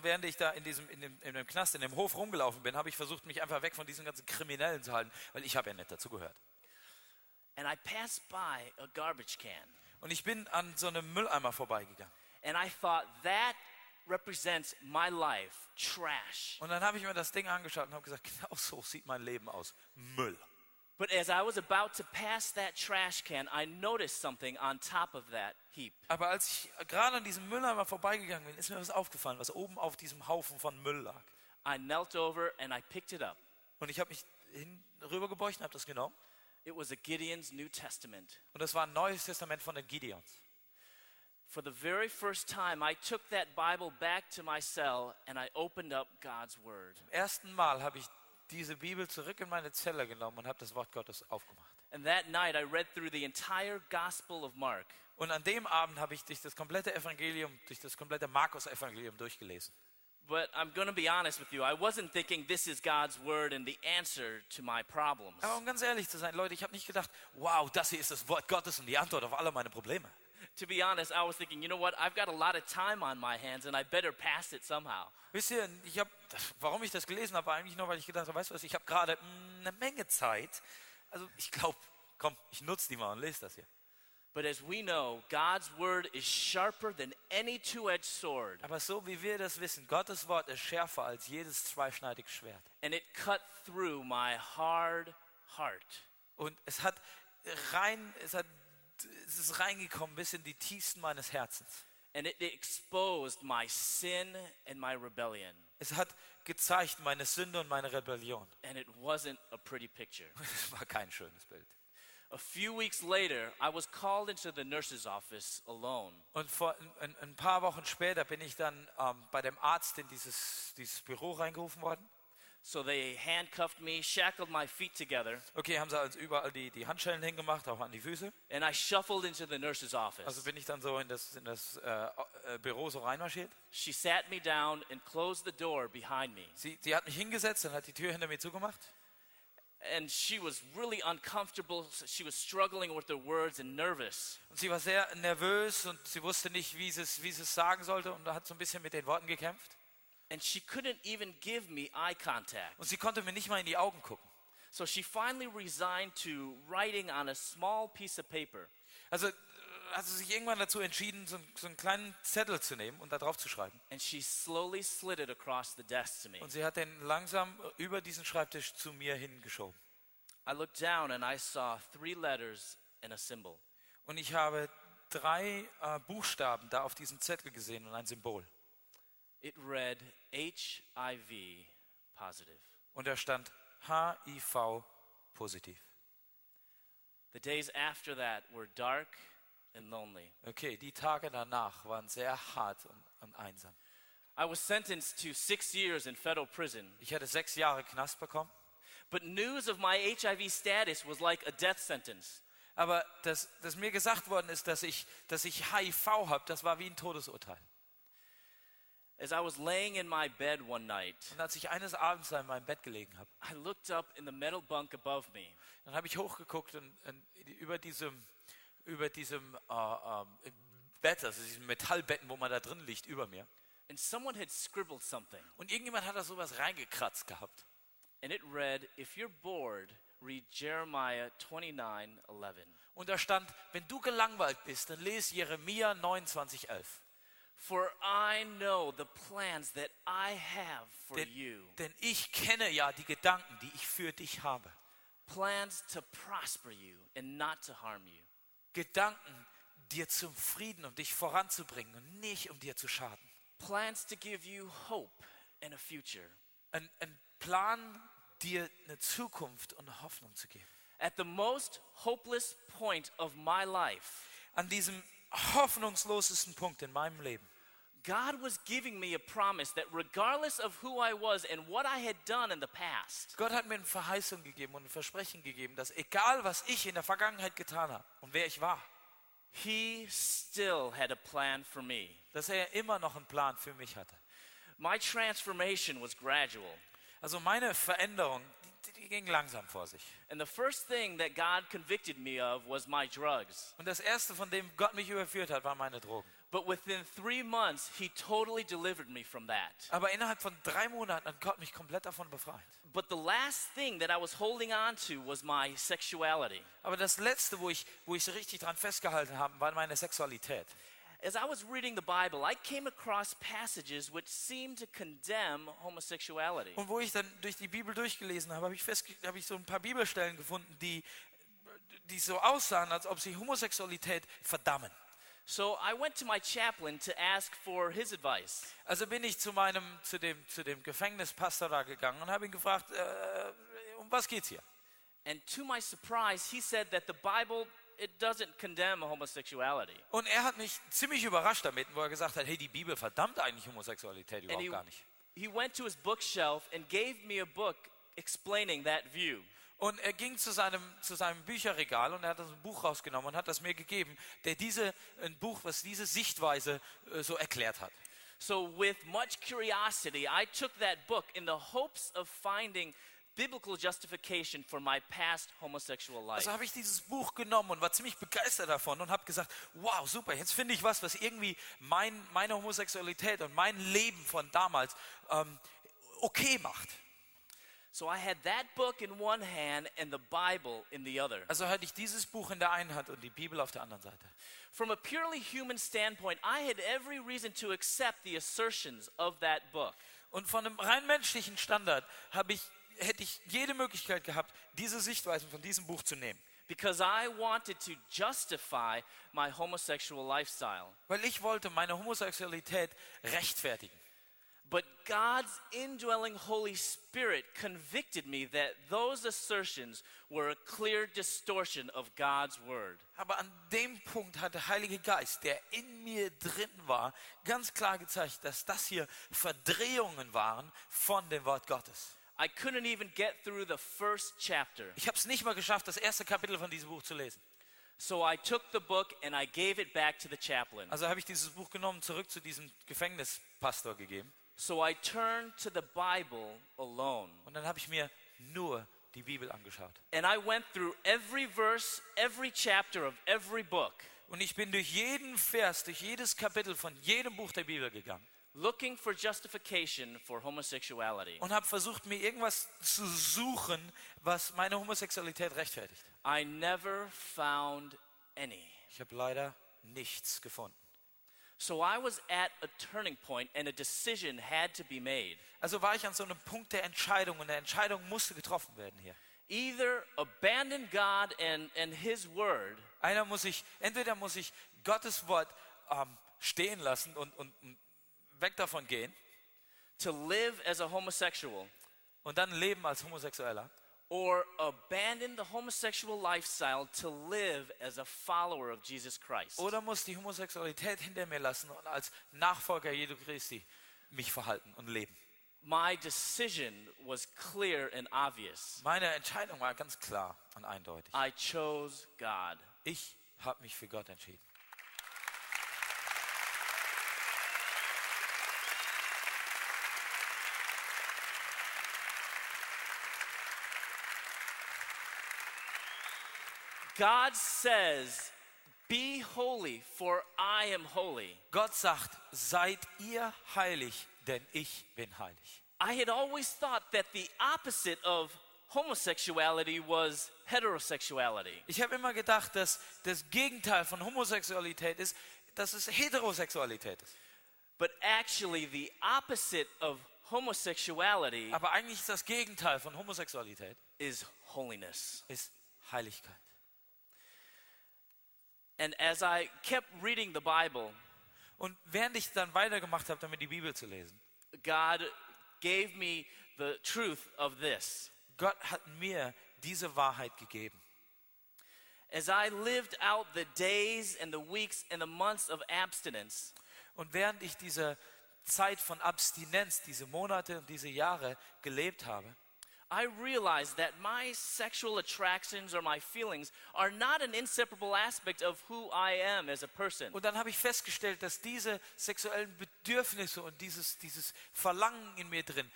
während ich da in dem Knast, in dem Hof rumgelaufen bin, habe ich versucht, mich einfach weg von diesen ganzen Kriminellen zu halten, weil ich habe ja nicht dazu gehört. And I passed by a garbage can. Und ich bin an so einem Mülleimer vorbeigegangen. And I thought, that represents my life, trash. Und dann habe ich mir das Ding angeschaut und habe gesagt, genau so sieht mein Leben aus. Müll. But as I was about to pass that trash can, I noticed something on top of that heap. Aber als ich gerade an diesem Mülleimer vorbeigegangen bin, ist mir was aufgefallen, was oben auf diesem Haufen von Müll lag. I knelt over and I picked it up. Und ich habe mich rübergebeugt und habe das genommen. It was a Gideon's New Testament. Und das war ein neues Testament von den Gideons. For the very first time, I took that Bible back to my cell and I opened up God's Word. Zum ersten Mal habe ich diese Bibel zurück in meine Zelle genommen und habe das Wort Gottes aufgemacht. And that night, I read through the entire Gospel of Mark. Und an dem Abend habe ich durch das komplette Markus-Evangelium durchgelesen. But I'm going to be honest with you, I wasn't thinking this is God's Word and the answer to my problems. Aber um ganz ehrlich zu sein, Leute, ich habe nicht gedacht, wow, das hier ist das Wort Gottes und die Antwort auf alle meine Probleme. To be honest, I was thinking, you know what, I've got a lot of time on my hands and I better pass it somehow. Wisst ihr, warum ich das gelesen habe, war eigentlich nur, weil ich gedacht habe, weißt du was, ich habe gerade eine Menge Zeit. Also ich glaube, komm, ich nutze die mal und lese das hier. But as we know, God's Word is sharper than any two-edged sword. Aber so wie wir das wissen, Gottes Wort ist schärfer als jedes zweischneidige Schwert. And it cut through my hard heart. Und es ist reingekommen bis in die tiefsten meines Herzens. And it exposed my sin and my rebellion. Es hat gezeigt meine Sünde und meine Rebellion. And it wasn't a pretty picture. Es war kein schönes Bild. A few weeks later, I was called into the nurse's office alone. Und ein paar Wochen später bin ich dann bei dem Arzt in dieses Büro reingerufen worden. So they handcuffed me, shackled my feet together. Okay, haben sie uns überall die Handschellen hingemacht, auch an die Füße. And I shuffled into the nurse's office. Also bin ich dann so in das Büro so reinmarschiert. She sat me down and closed the door behind me. Sie hat mich hingesetzt und hat die Tür hinter mir zugemacht. And she was really uncomfortable. She was struggling with her words and nervous. Und sie war sehr nervös und sie wusste nicht, wie sie es sagen sollte und hat so ein bisschen mit den Worten gekämpft. And she couldn't even give me eye contact. Und sie konnte mir nicht mal in die Augen gucken. So she finally resigned to writing on a small piece of paper. Also hat sie sich irgendwann dazu entschieden, so einen kleinen Zettel zu nehmen und da drauf zu schreiben. And she slowly slid it across the desk to me. Und sie hat den langsam über diesen Schreibtisch zu mir hingeschoben. I looked down and I saw 3 letters and a symbol. Und ich habe 3 Buchstaben da auf diesem Zettel gesehen und ein Symbol. It read HIV positive. Und da stand HIV positiv. The days after that were dark and lonely. Okay, die Tage danach waren sehr hart und einsam. I was sentenced to 6 years in federal prison. Ich hatte 6 Jahre Knast bekommen. But news of my HIV status was like a death sentence. Aber dass mir gesagt worden ist, dass ich HIV habe, das war wie ein Todesurteil. As I was laying in my bed one night, und als ich eines Abends in meinem Bett gelegen habe, I looked up in the metal bunk above me. Dann habe ich hochgeguckt und über diesem Bett, also diesem Metallbetten, wo man da drin liegt, über mir. And someone had scribbled something. Und irgendjemand hat da sowas reingekratzt gehabt. And it read, if you're bored, read Jeremiah 29:11. Und da stand, wenn du gelangweilt bist, dann lese Jeremia 29:11. For I know the plans that I have for you. Denn ich kenne ja die Gedanken, die ich für dich habe. Plans to prosper you and not to harm you. Gedanken, dir zum Frieden, um dich voranzubringen und nicht um dir zu schaden. Plans to give you hope and a future. Ein Plan, dir eine Zukunft und eine Hoffnung zu geben. At the most hopeless point of my life, An diesem hoffnungslosesten Punkt in meinem Leben, God was giving me a promise that regardless of who I was and what I had done in the past, Gott hat mir eine Verheißung gegeben und ein Versprechen gegeben, dass egal was ich in der Vergangenheit getan habe und wer ich war, He still had a plan for me. dass er immer noch einen Plan für mich hatte. My transformation was gradual. Also meine Veränderung, die ging langsam vor sich. And the first thing that God convicted me of was my drugs. Und das erste, von dem Gott mich überführt hat, waren meine Drogen. But within 3 months, He totally delivered me from that. Aber innerhalb von 3 Monaten hat Gott mich komplett davon befreit. But the last thing that I was holding on to was my sexuality. Aber das Letzte, wo ich so richtig dran festgehalten habe, war meine Sexualität. As I was reading the Bible, I came across passages which seemed to condemn homosexuality. Und wo ich dann durch die Bibel durchgelesen habe, habe ich so ein paar Bibelstellen gefunden, die so aussahen, als ob sie Homosexualität verdammen. So I went to my chaplain to ask for his advice. Also bin ich zu dem Gefängnispastor da gegangen und habe ihn gefragt, um was geht's hier? And to my surprise, he said that the Bible, it doesn't condemn homosexuality. Und er hat mich ziemlich überrascht damit, wo er gesagt hat, hey, die Bibel verdammt eigentlich Homosexualität überhaupt gar nicht. He went to his bookshelf and gave me a book explaining that view. Und er ging zu seinem Bücherregal und er hat das ein Buch rausgenommen und hat das mir gegeben, ein Buch, was diese Sichtweise so erklärt hat. So with much curiosity, I took that book in the hopes of finding biblical justification for my past homosexual life. Also habe ich dieses Buch genommen und war ziemlich begeistert davon und habe gesagt, wow, super, jetzt finde ich was irgendwie meine Homosexualität und mein Leben von damals okay macht. So I had that book in one hand and the Bible in the other. Also hatte ich dieses Buch in der einen Hand und die Bibel auf der anderen Seite. From a purely human standpoint, I had every reason to accept the assertions of that book. Und von einem rein menschlichen Standard hätte ich jede Möglichkeit gehabt, diese Sichtweisen von diesem Buch zu nehmen. Because I wanted to justify my homosexual lifestyle. Weil ich wollte meine Homosexualität rechtfertigen. But God's indwelling Holy Spirit convicted me that those assertions were a clear distortion of God's word. Aber an dem Punkt hat der Heilige Geist, der in mir drin war, ganz klar gezeigt, dass das hier Verdrehungen waren von dem Wort Gottes. I couldn't even get through the first chapter. Ich habe es nicht mal geschafft, das erste Kapitel von diesem Buch zu lesen. So I took the book and I gave it back to the chaplain. Also habe ich dieses Buch genommen, zurück zu diesem Gefängnispastor gegeben. So I turned to the Bible alone. Und dann habe ich mir nur die Bibel angeschaut. And I went through every verse, every chapter of every book. Und ich bin durch jeden Vers, durch jedes Kapitel von jedem Buch der Bibel gegangen. Looking for justification for homosexuality. Und habe versucht, mir irgendwas zu suchen, was meine Homosexualität rechtfertigt. I never found any. Ich habe leider nichts gefunden. So I was at a turning point and a decision had to be made. Also war ich an so einem Punkt der Entscheidung und der Entscheidung musste getroffen werden hier. Either abandon God and His word. Entweder muss ich Gottes Wort stehen lassen und weg davon gehen. To live as a homosexual. Und dann leben als Homosexueller. Or abandon the homosexual lifestyle to live as a follower of Jesus Christ. Oder muss die Homosexualität hinter mir lassen und als Nachfolger Jesu Christi mich verhalten und leben. My decision was clear and obvious. Meine Entscheidung war ganz klar und eindeutig. I chose God. Ich habe mich für Gott entschieden. God says, "Be holy, for I am holy." Gott sagt, seid ihr heilig, denn ich bin heilig. I had always thought that the opposite of homosexuality was heterosexuality. Ich habe immer gedacht, dass das Gegenteil von Homosexualität ist, dass es Heterosexualität ist. But actually the opposite of homosexuality Aber eigentlich ist das Gegenteil von Homosexualität is holiness. ist Heiligkeit. And as I kept reading the Bible, Und während ich dann weitergemacht habe, damit die Bibel zu lesen, God gave me the truth of this. Gott hat mir diese Wahrheit gegeben. As I lived out the days and the weeks and the months of abstinence, Und während ich diese Zeit von Abstinenz, diese Monate und diese Jahre gelebt habe, I realized that my sexual attractions or my feelings are not an inseparable aspect of who I am as a person. und dann habe ich festgestellt, dass diese sexuellen Bedürfnisse und dieses Verlangen in mir drin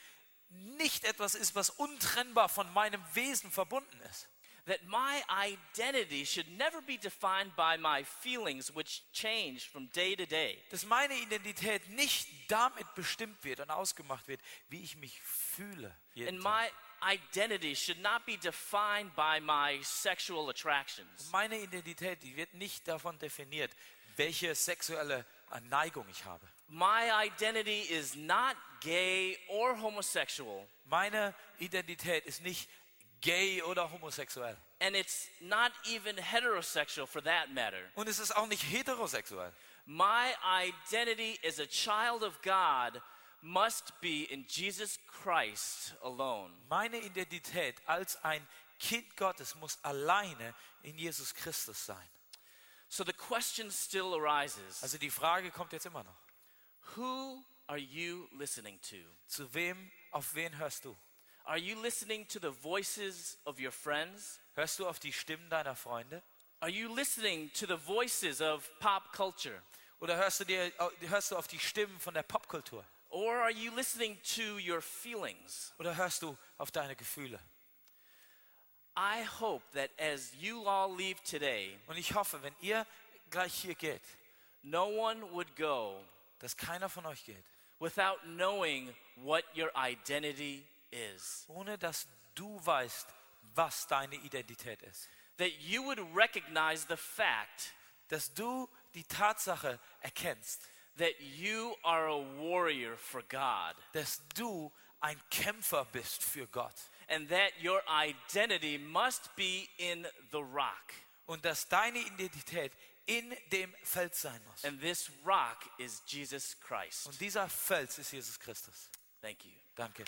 nicht etwas ist, was untrennbar von meinem Wesen verbunden ist. That my identity should never be defined by my feelings, which change from day to day. Dass meine Identität nicht damit bestimmt wird und ausgemacht wird, wie ich mich fühle. Jeden And Tag. my identity should not be defined by my sexual attractions. Meine Identität, die wird nicht davon definiert, welche sexuelle Neigung ich habe. My identity is not gay or homosexual, Meine Identität ist nicht gay oder homosexuell. and it's not even heterosexual for that matter. Und es ist auch nicht heterosexuell. My identity as a child of God must be in Jesus Christ alone. Meine Identität als ein Kind Gottes muss alleine in Jesus Christus sein. So the question still arises, Also die Frage kommt jetzt immer noch. who are you listening to? Zu wem, auf wen hörst du? Are you listening to the voices of your friends? Hörst du auf die Stimmen deiner Freunde? Are you listening to the voices of pop culture? Oder hörst du auf die Stimmen von der Popkultur? Or are you listening to your feelings? Oder hörst du auf deine Gefühle? I hope that as you all leave today, Und ich hoffe, wenn ihr gleich hier geht, no one would go dass keiner von euch geht, without knowing what your identity is. ohne dass du weißt, was deine Identität ist. That you would recognize the fact Dass du die Tatsache erkennst, that you are a warrior for God, dass du ein Kämpfer bist für Gott. and that your identity must be in the rock. Und dass deine Identität in dem Fels sein muss. And this rock is Jesus Christ. Und dieser Fels ist Jesus Christus. Thank you. Danke.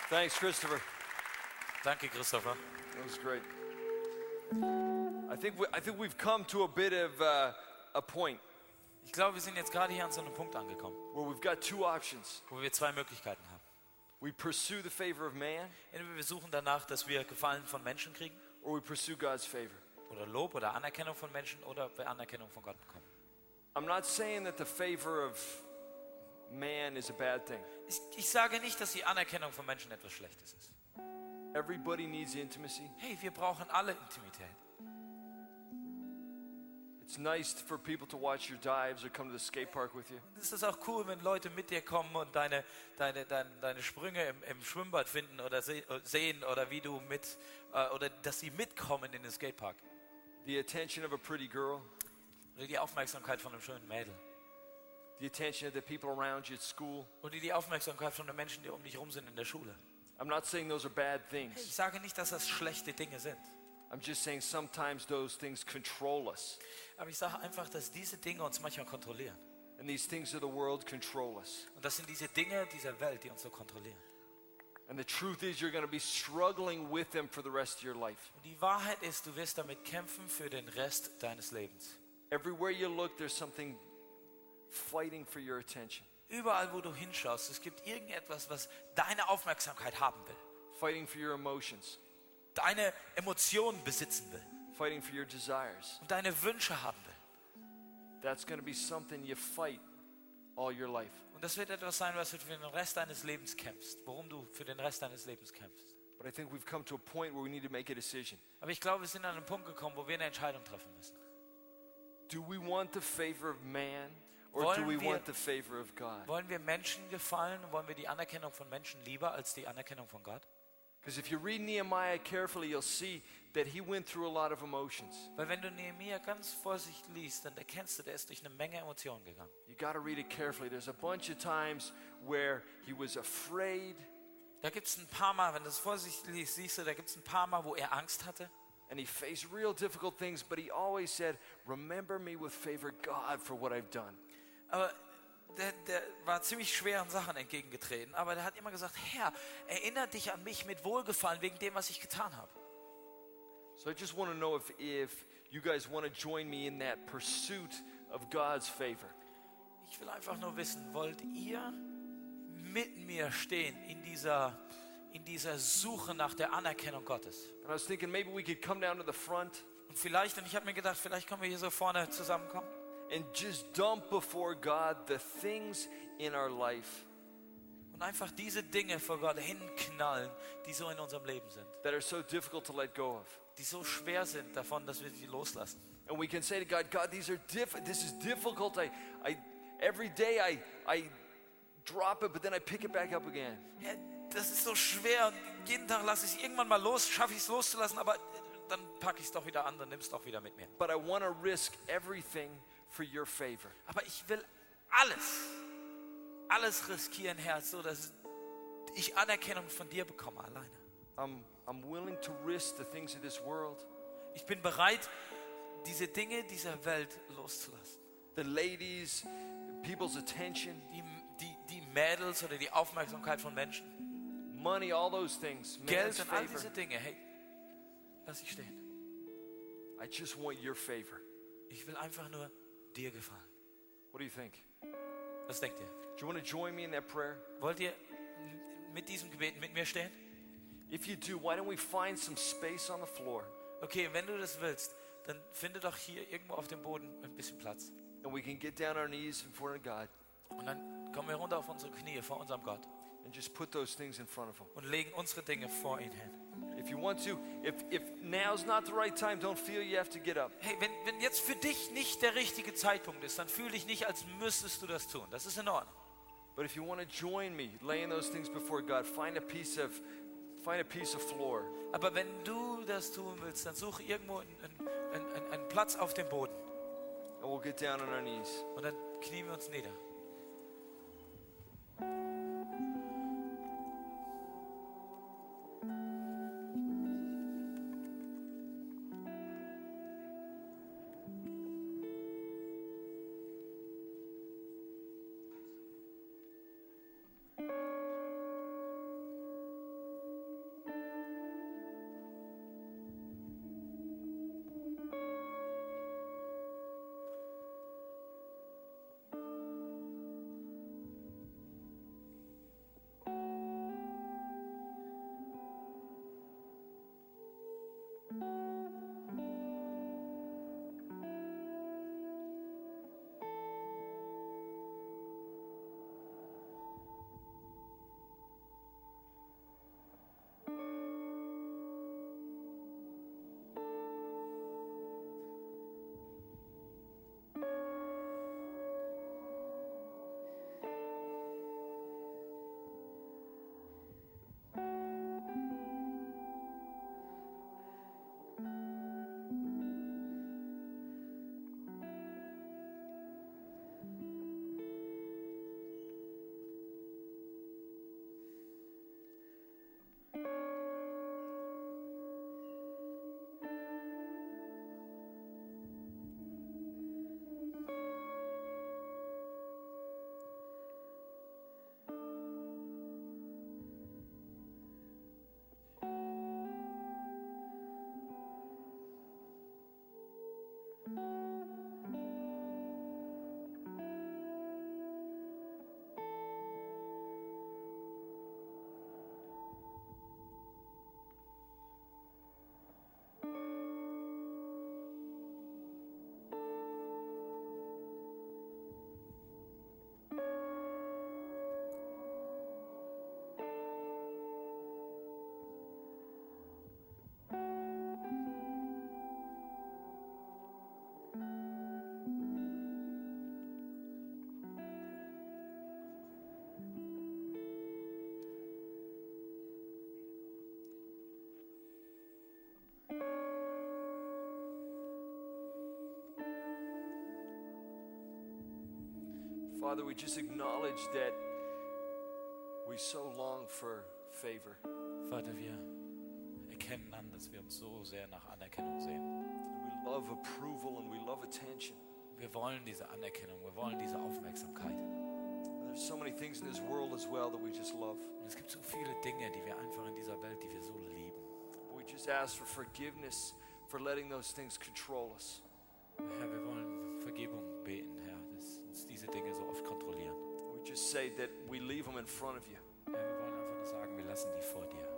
Thanks, Christopher. Danke, Christopher. That was great. I think we've come to a bit of a point Ich glaube, wir sind jetzt gerade hier an so einem Punkt angekommen, where we've got two options. wo wir zwei Möglichkeiten haben. We pursue the favor of man, Entweder wir suchen danach, dass wir Gefallen von Menschen kriegen, or we pursue God's favor. oder Lob oder Anerkennung von Menschen, oder wir Anerkennung von Gott bekommen. I'm not saying that the favor of man is a bad thing. Ich sage nicht, dass die Anerkennung von Menschen etwas Schlechtes ist. Everybody needs intimacy. Hey, wir brauchen alle Intimität. It's nice for people to watch your dives or come to the skate park with you. Und es ist auch cool, wenn Leute mit dir kommen und deine Sprünge im Schwimmbad finden oder sehen oder wie du oder dass sie mitkommen in den Skatepark. The attention of a pretty girl, Oder die Aufmerksamkeit von einem schönen Mädel. the attention of the people around you at school. Oder die Aufmerksamkeit von den Menschen, die um dich herum sind in der Schule. I'm not saying those are bad Hey, things. ich sage nicht, dass das schlechte Dinge sind. I'm just saying sometimes those things control us. Aber ich sage einfach, dass diese Dinge uns manchmal kontrollieren. And these things of the world control us. Und das sind diese Dinge dieser Welt, die uns so kontrollieren. And the truth is you're going to be struggling with them for the rest of your life. Und die Wahrheit ist, du wirst damit kämpfen für den Rest deines Lebens. Everywhere you look, there's something fighting for your attention. Überall, wo du hinschaust, es gibt irgendetwas, was deine Aufmerksamkeit haben will. Fighting for your emotions. Deine Emotionen besitzen will. Fighting for your desires. Und deine Wünsche haben will. That's going to be something you fight all your life. Und das wird etwas sein, was du für den Rest deines Lebens kämpfst. Worum du für den Rest deines Lebens kämpfst. But I think we've come to a point where we need to make a decision. Aber ich glaube, wir sind an einen Punkt gekommen, wo wir eine Entscheidung treffen müssen. Do we want the favor of man, Or do we Wollen wir- want the favor of God? Wollen wir Menschen gefallen? Wollen wir die Anerkennung von Menschen lieber als die Anerkennung von Gott? Because if you read Nehemiah carefully, you'll see that he went through a lot of emotions. Weil wenn du Nehemia ganz vorsichtig liest, dann erkennst du, der ist durch eine Menge Emotionen gegangen. You got to read it carefully. There's a bunch of times where he was afraid. Da gibt es ein paar Mal, wenn du es vorsichtig liest, siehst du, da gibt es ein paar Mal, wo er Angst hatte. And he faced real difficult things, but he always said, remember me with favor, God, for what I've done. Aber der war ziemlich schweren Sachen entgegengetreten. Aber der hat immer gesagt, Herr, erinnere dich an mich mit Wohlgefallen wegen dem, was ich getan habe. So I just want to know if you guys want to join me in that pursuit of God's favor. Ich will einfach nur wissen, wollt ihr mit mir stehen in dieser Suche nach der Anerkennung Gottes? And I was thinking maybe we could come down to the front Und ich habe mir gedacht, vielleicht können wir hier so vorne zusammenkommen and just dump before God the things in our life und einfach diese Dinge vor Gott hinknallen, die so in unserem Leben sind, that are so difficult to let go of. die so schwer sind davon, dass wir sie loslassen. And we can say to God, God, this is difficult. Every day I drop it, but then I pick it back up again. Ja, das ist so schwer und jeden Tag lasse ich es irgendwann mal los, schaffe ich es loszulassen, aber dann packe ich es doch wieder an, dann nimm es doch wieder mit mir. But I want to risk everything for your favor. Aber ich will alles riskieren, Herr, so dass ich Anerkennung von dir bekomme alleine. I'm willing to risk the things of this world. Ich bin bereit, diese Dinge dieser Welt loszulassen. The ladies, people's attention, Die Mädels oder die Aufmerksamkeit von Menschen. money, all those things, man's Geld und all favor. diese Dinge, hey, lass ich stehen. I just want your favor. Ich will einfach nur dir gefallen. What do you think? Was denkt ihr? Do you want to join me in that prayer? Wollt ihr mit diesem Gebet mit mir stehen? If you do, why don't we find some space on the floor Okay, wenn du das willst, dann finde doch hier irgendwo auf dem Boden ein bisschen Platz. and we can get down on our knees in front of God Und dann kommen wir runter auf unsere Knie vor unserem Gott and just put those things in front of Him. und legen unsere Dinge vor ihn hin. If you want to, if now's not the right time, don't feel you have to get up. Hey, wenn jetzt für dich nicht der richtige Zeitpunkt ist, dann fühl dich nicht, als müsstest du das tun. Das ist in Ordnung. But if you want to join me, laying those things before God, find a piece of floor. Aber wenn du das tun willst, dann such irgendwo einen Platz auf dem Boden And we'll get down on our knees. und dann knien wir uns nieder. Father, we just acknowledge that we so long for favor. Vater, wir erkennen an, dass wir uns so sehr nach Anerkennung sehen. We love approval and we love attention. Wir wollen diese Anerkennung, wir wollen diese Aufmerksamkeit. There's so many things in this world as well that we just love. Und es gibt so viele Dinge, die wir einfach in dieser Welt, die wir so lieben. We just ask for forgiveness for letting those things control us. Herr, wir wollen Vergebung beten, Herr, dass uns diese Dinge so oft kontrollieren. We just say that we leave them in front of you. Herr, wir wollen einfach nur sagen, wir lassen die vor dir.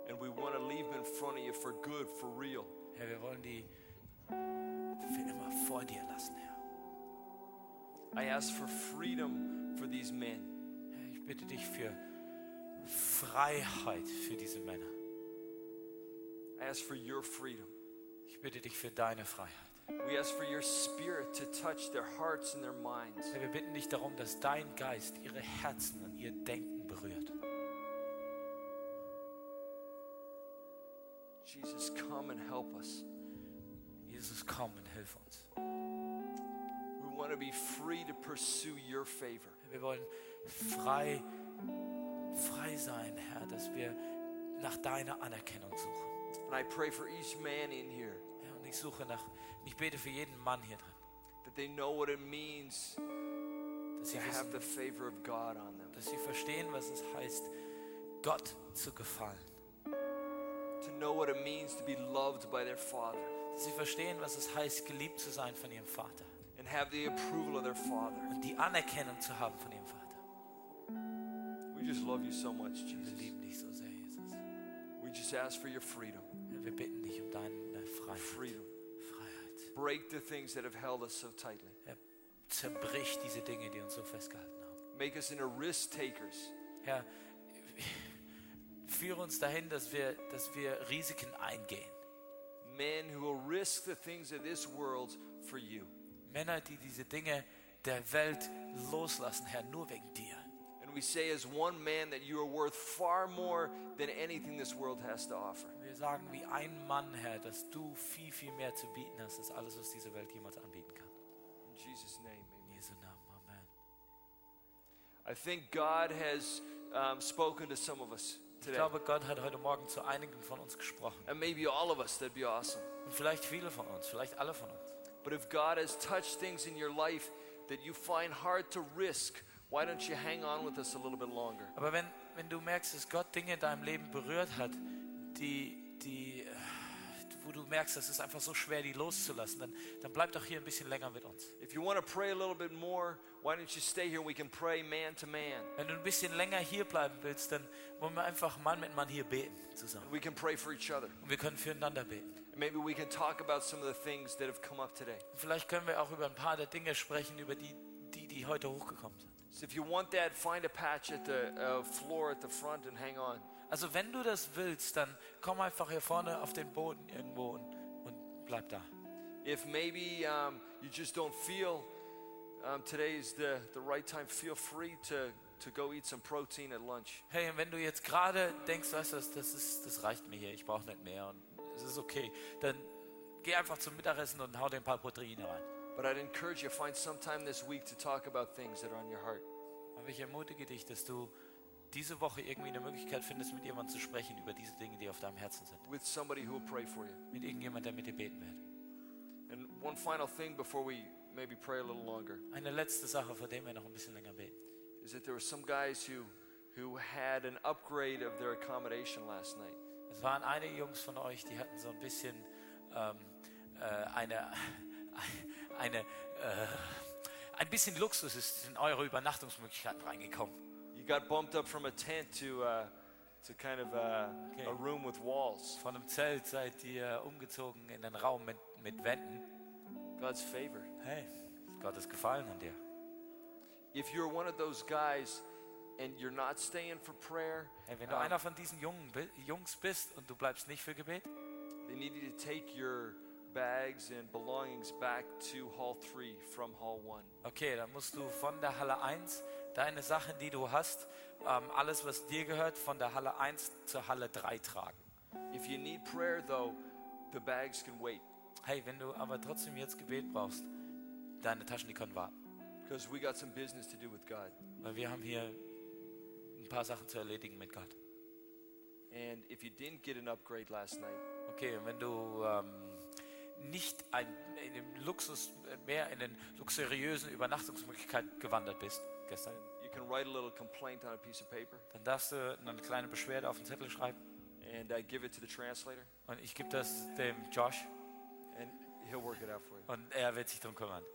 And we want to leave them in front of you for good, for real. Herr, wir wollen die für immer vor dir lassen, Herr. I ask for freedom for these men. Herr, ich bitte dich für Freiheit für diese Männer. I ask for your freedom. Ich bitte dich für deine Freiheit. We ask for your spirit to touch their hearts and their minds. Herr, wir bitten dich darum, dass dein Geist ihre Herzen und ihr Denken berührt. Jesus, come and help us. Jesus, komm und hilf uns. We want to be free to pursue your favor. Wir wollen frei sein, Herr, dass wir nach deiner Anerkennung suchen. And I pray for each man in here. Ja, und ich bete für jeden Mann hier drin. That they know what it means dass to sie have wissen, the favor of God on them. dass sie verstehen, was es heißt, Gott zu gefallen. To know what it means to be loved by their Father. Dass sie verstehen, was es heißt, geliebt zu sein von ihrem Vater. And have the approval of their Father. Und die Anerkennung zu haben von ihrem Vater. We just love you so much, Wir Jesus. lieben dich so sehr, Jesus. We just ask for your freedom. Ja, wir bitten dich um deine Freiheit. Freedom. Freiheit. Break the things that have held us so tightly. Ja, zerbrich diese Dinge, die uns so festgehalten haben. Make us into risk takers. Herr, führe uns dahin, dass wir Risiken eingehen. Men who will risk the things of this world for you. Männer, die diese Dinge der Welt loslassen, Herr, nur wegen dir. And we say as one man that you are worth far more than anything this world has to offer. Wir sagen wie ein Mann, Herr, dass du viel, viel mehr zu bieten hast, als alles, was diese Welt jemals anbieten kann. In Jesus' name, In amen. Jesu Namen, Amen. I think God has spoken to some of us Ich today. glaube, Gott hat heute Morgen zu einigen von uns gesprochen. And maybe all of us, that'd be awesome. Und vielleicht viele von uns, vielleicht alle von uns. But if God has touched things in your life that you find hard to risk, why don't you hang on with us a little bit longer? Aber wenn du merkst, dass Gott Dinge in deinem Leben berührt hat, wo du merkst, es ist einfach so schwer, die loszulassen, dann bleib doch hier ein bisschen länger mit uns. If you want to pray a little bit more, why don't you stay here and we can pray man to man. Wenn du ein bisschen länger hier bleiben willst, dann wollen wir einfach Mann mit Mann hier beten zusammen. We can pray for each other. Und wir können füreinander beten. And maybe we can talk about some of the things that have come up today. Und vielleicht können wir auch über ein paar der Dinge sprechen, über die heute hochgekommen sind. So if you want that, find a patch at the floor at the front and hang on. Also wenn du das willst, dann komm einfach hier vorne auf den Boden irgendwo und bleib da. If maybe you just don't feel today is the right time, feel free to go eat some protein at lunch. Hey, und wenn du jetzt gerade denkst, weißt du, das reicht mir hier, ich brauche nicht mehr und es ist okay, dann geh einfach zum Mittagessen und hau dir ein paar Proteine rein. But I'd encourage you to find some time this week to talk about things that are on your heart. Aber ich ermutige dich, dass du diese Woche irgendwie eine Möglichkeit findest, mit jemandem zu sprechen über diese Dinge, die auf deinem Herzen sind. With somebody who will pray for you. Mit irgendjemandem, der mit dir beten wird. And one final thing before we maybe pray a little longer Eine letzte Sache, vor der wir noch ein bisschen länger beten. is that there were some guys who had an upgrade of their accommodation last night. Es waren einige Jungs von euch, die hatten so ein bisschen ein bisschen Luxus ist in eure Übernachtungsmöglichkeiten reingekommen. You got bumped up from a tent to kind of a room with walls. Von einem Zelt seid ihr umgezogen in einen Raum mit Wänden. God's favor. Hey, Gott ist gefallen an dir. If you're one of those guys and you're not staying for prayer, Hey, wenn du einer von diesen Jungs bist und du bleibst nicht für Gebet, they need you to take your bags and belongings back to Hall 3 from Hall 1. okay, dann musst du von der Halle 1 deine Sachen, die du hast, alles, was dir gehört, von der Halle 1 zur Halle 3 tragen. If you need prayer though, the bags can wait. Hey, wenn du aber trotzdem jetzt Gebet brauchst, deine Taschen, die können warten. Because we got some business to do with God. Weil wir haben hier ein paar Sachen zu erledigen mit Gott. And if you didn't get an upgrade last night, Okay, und wenn du nicht in den Luxus, mehr in den luxuriösen Übernachtungsmöglichkeiten gewandert bist gestern, you can write a little complaint on a piece of paper, dann darfst du eine kleine Beschwerde auf den Zettel schreiben and I give it to the translator, und ich gebe das dem Josh and he'll work it out for you. und er wird sich darum kümmern.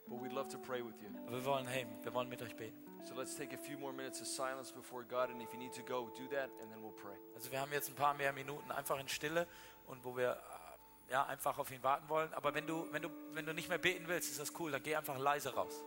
But we'd love to pray with you. Aber wir wollen mit euch beten. So let's take a few more minutes of silence before God, and if you need to go, do that, and then we'll pray. Also wir haben jetzt ein paar mehr Minuten einfach in Stille und wo wir einfach auf ihn warten wollen. Aber wenn du nicht mehr beten willst, ist das cool, dann geh einfach leise raus.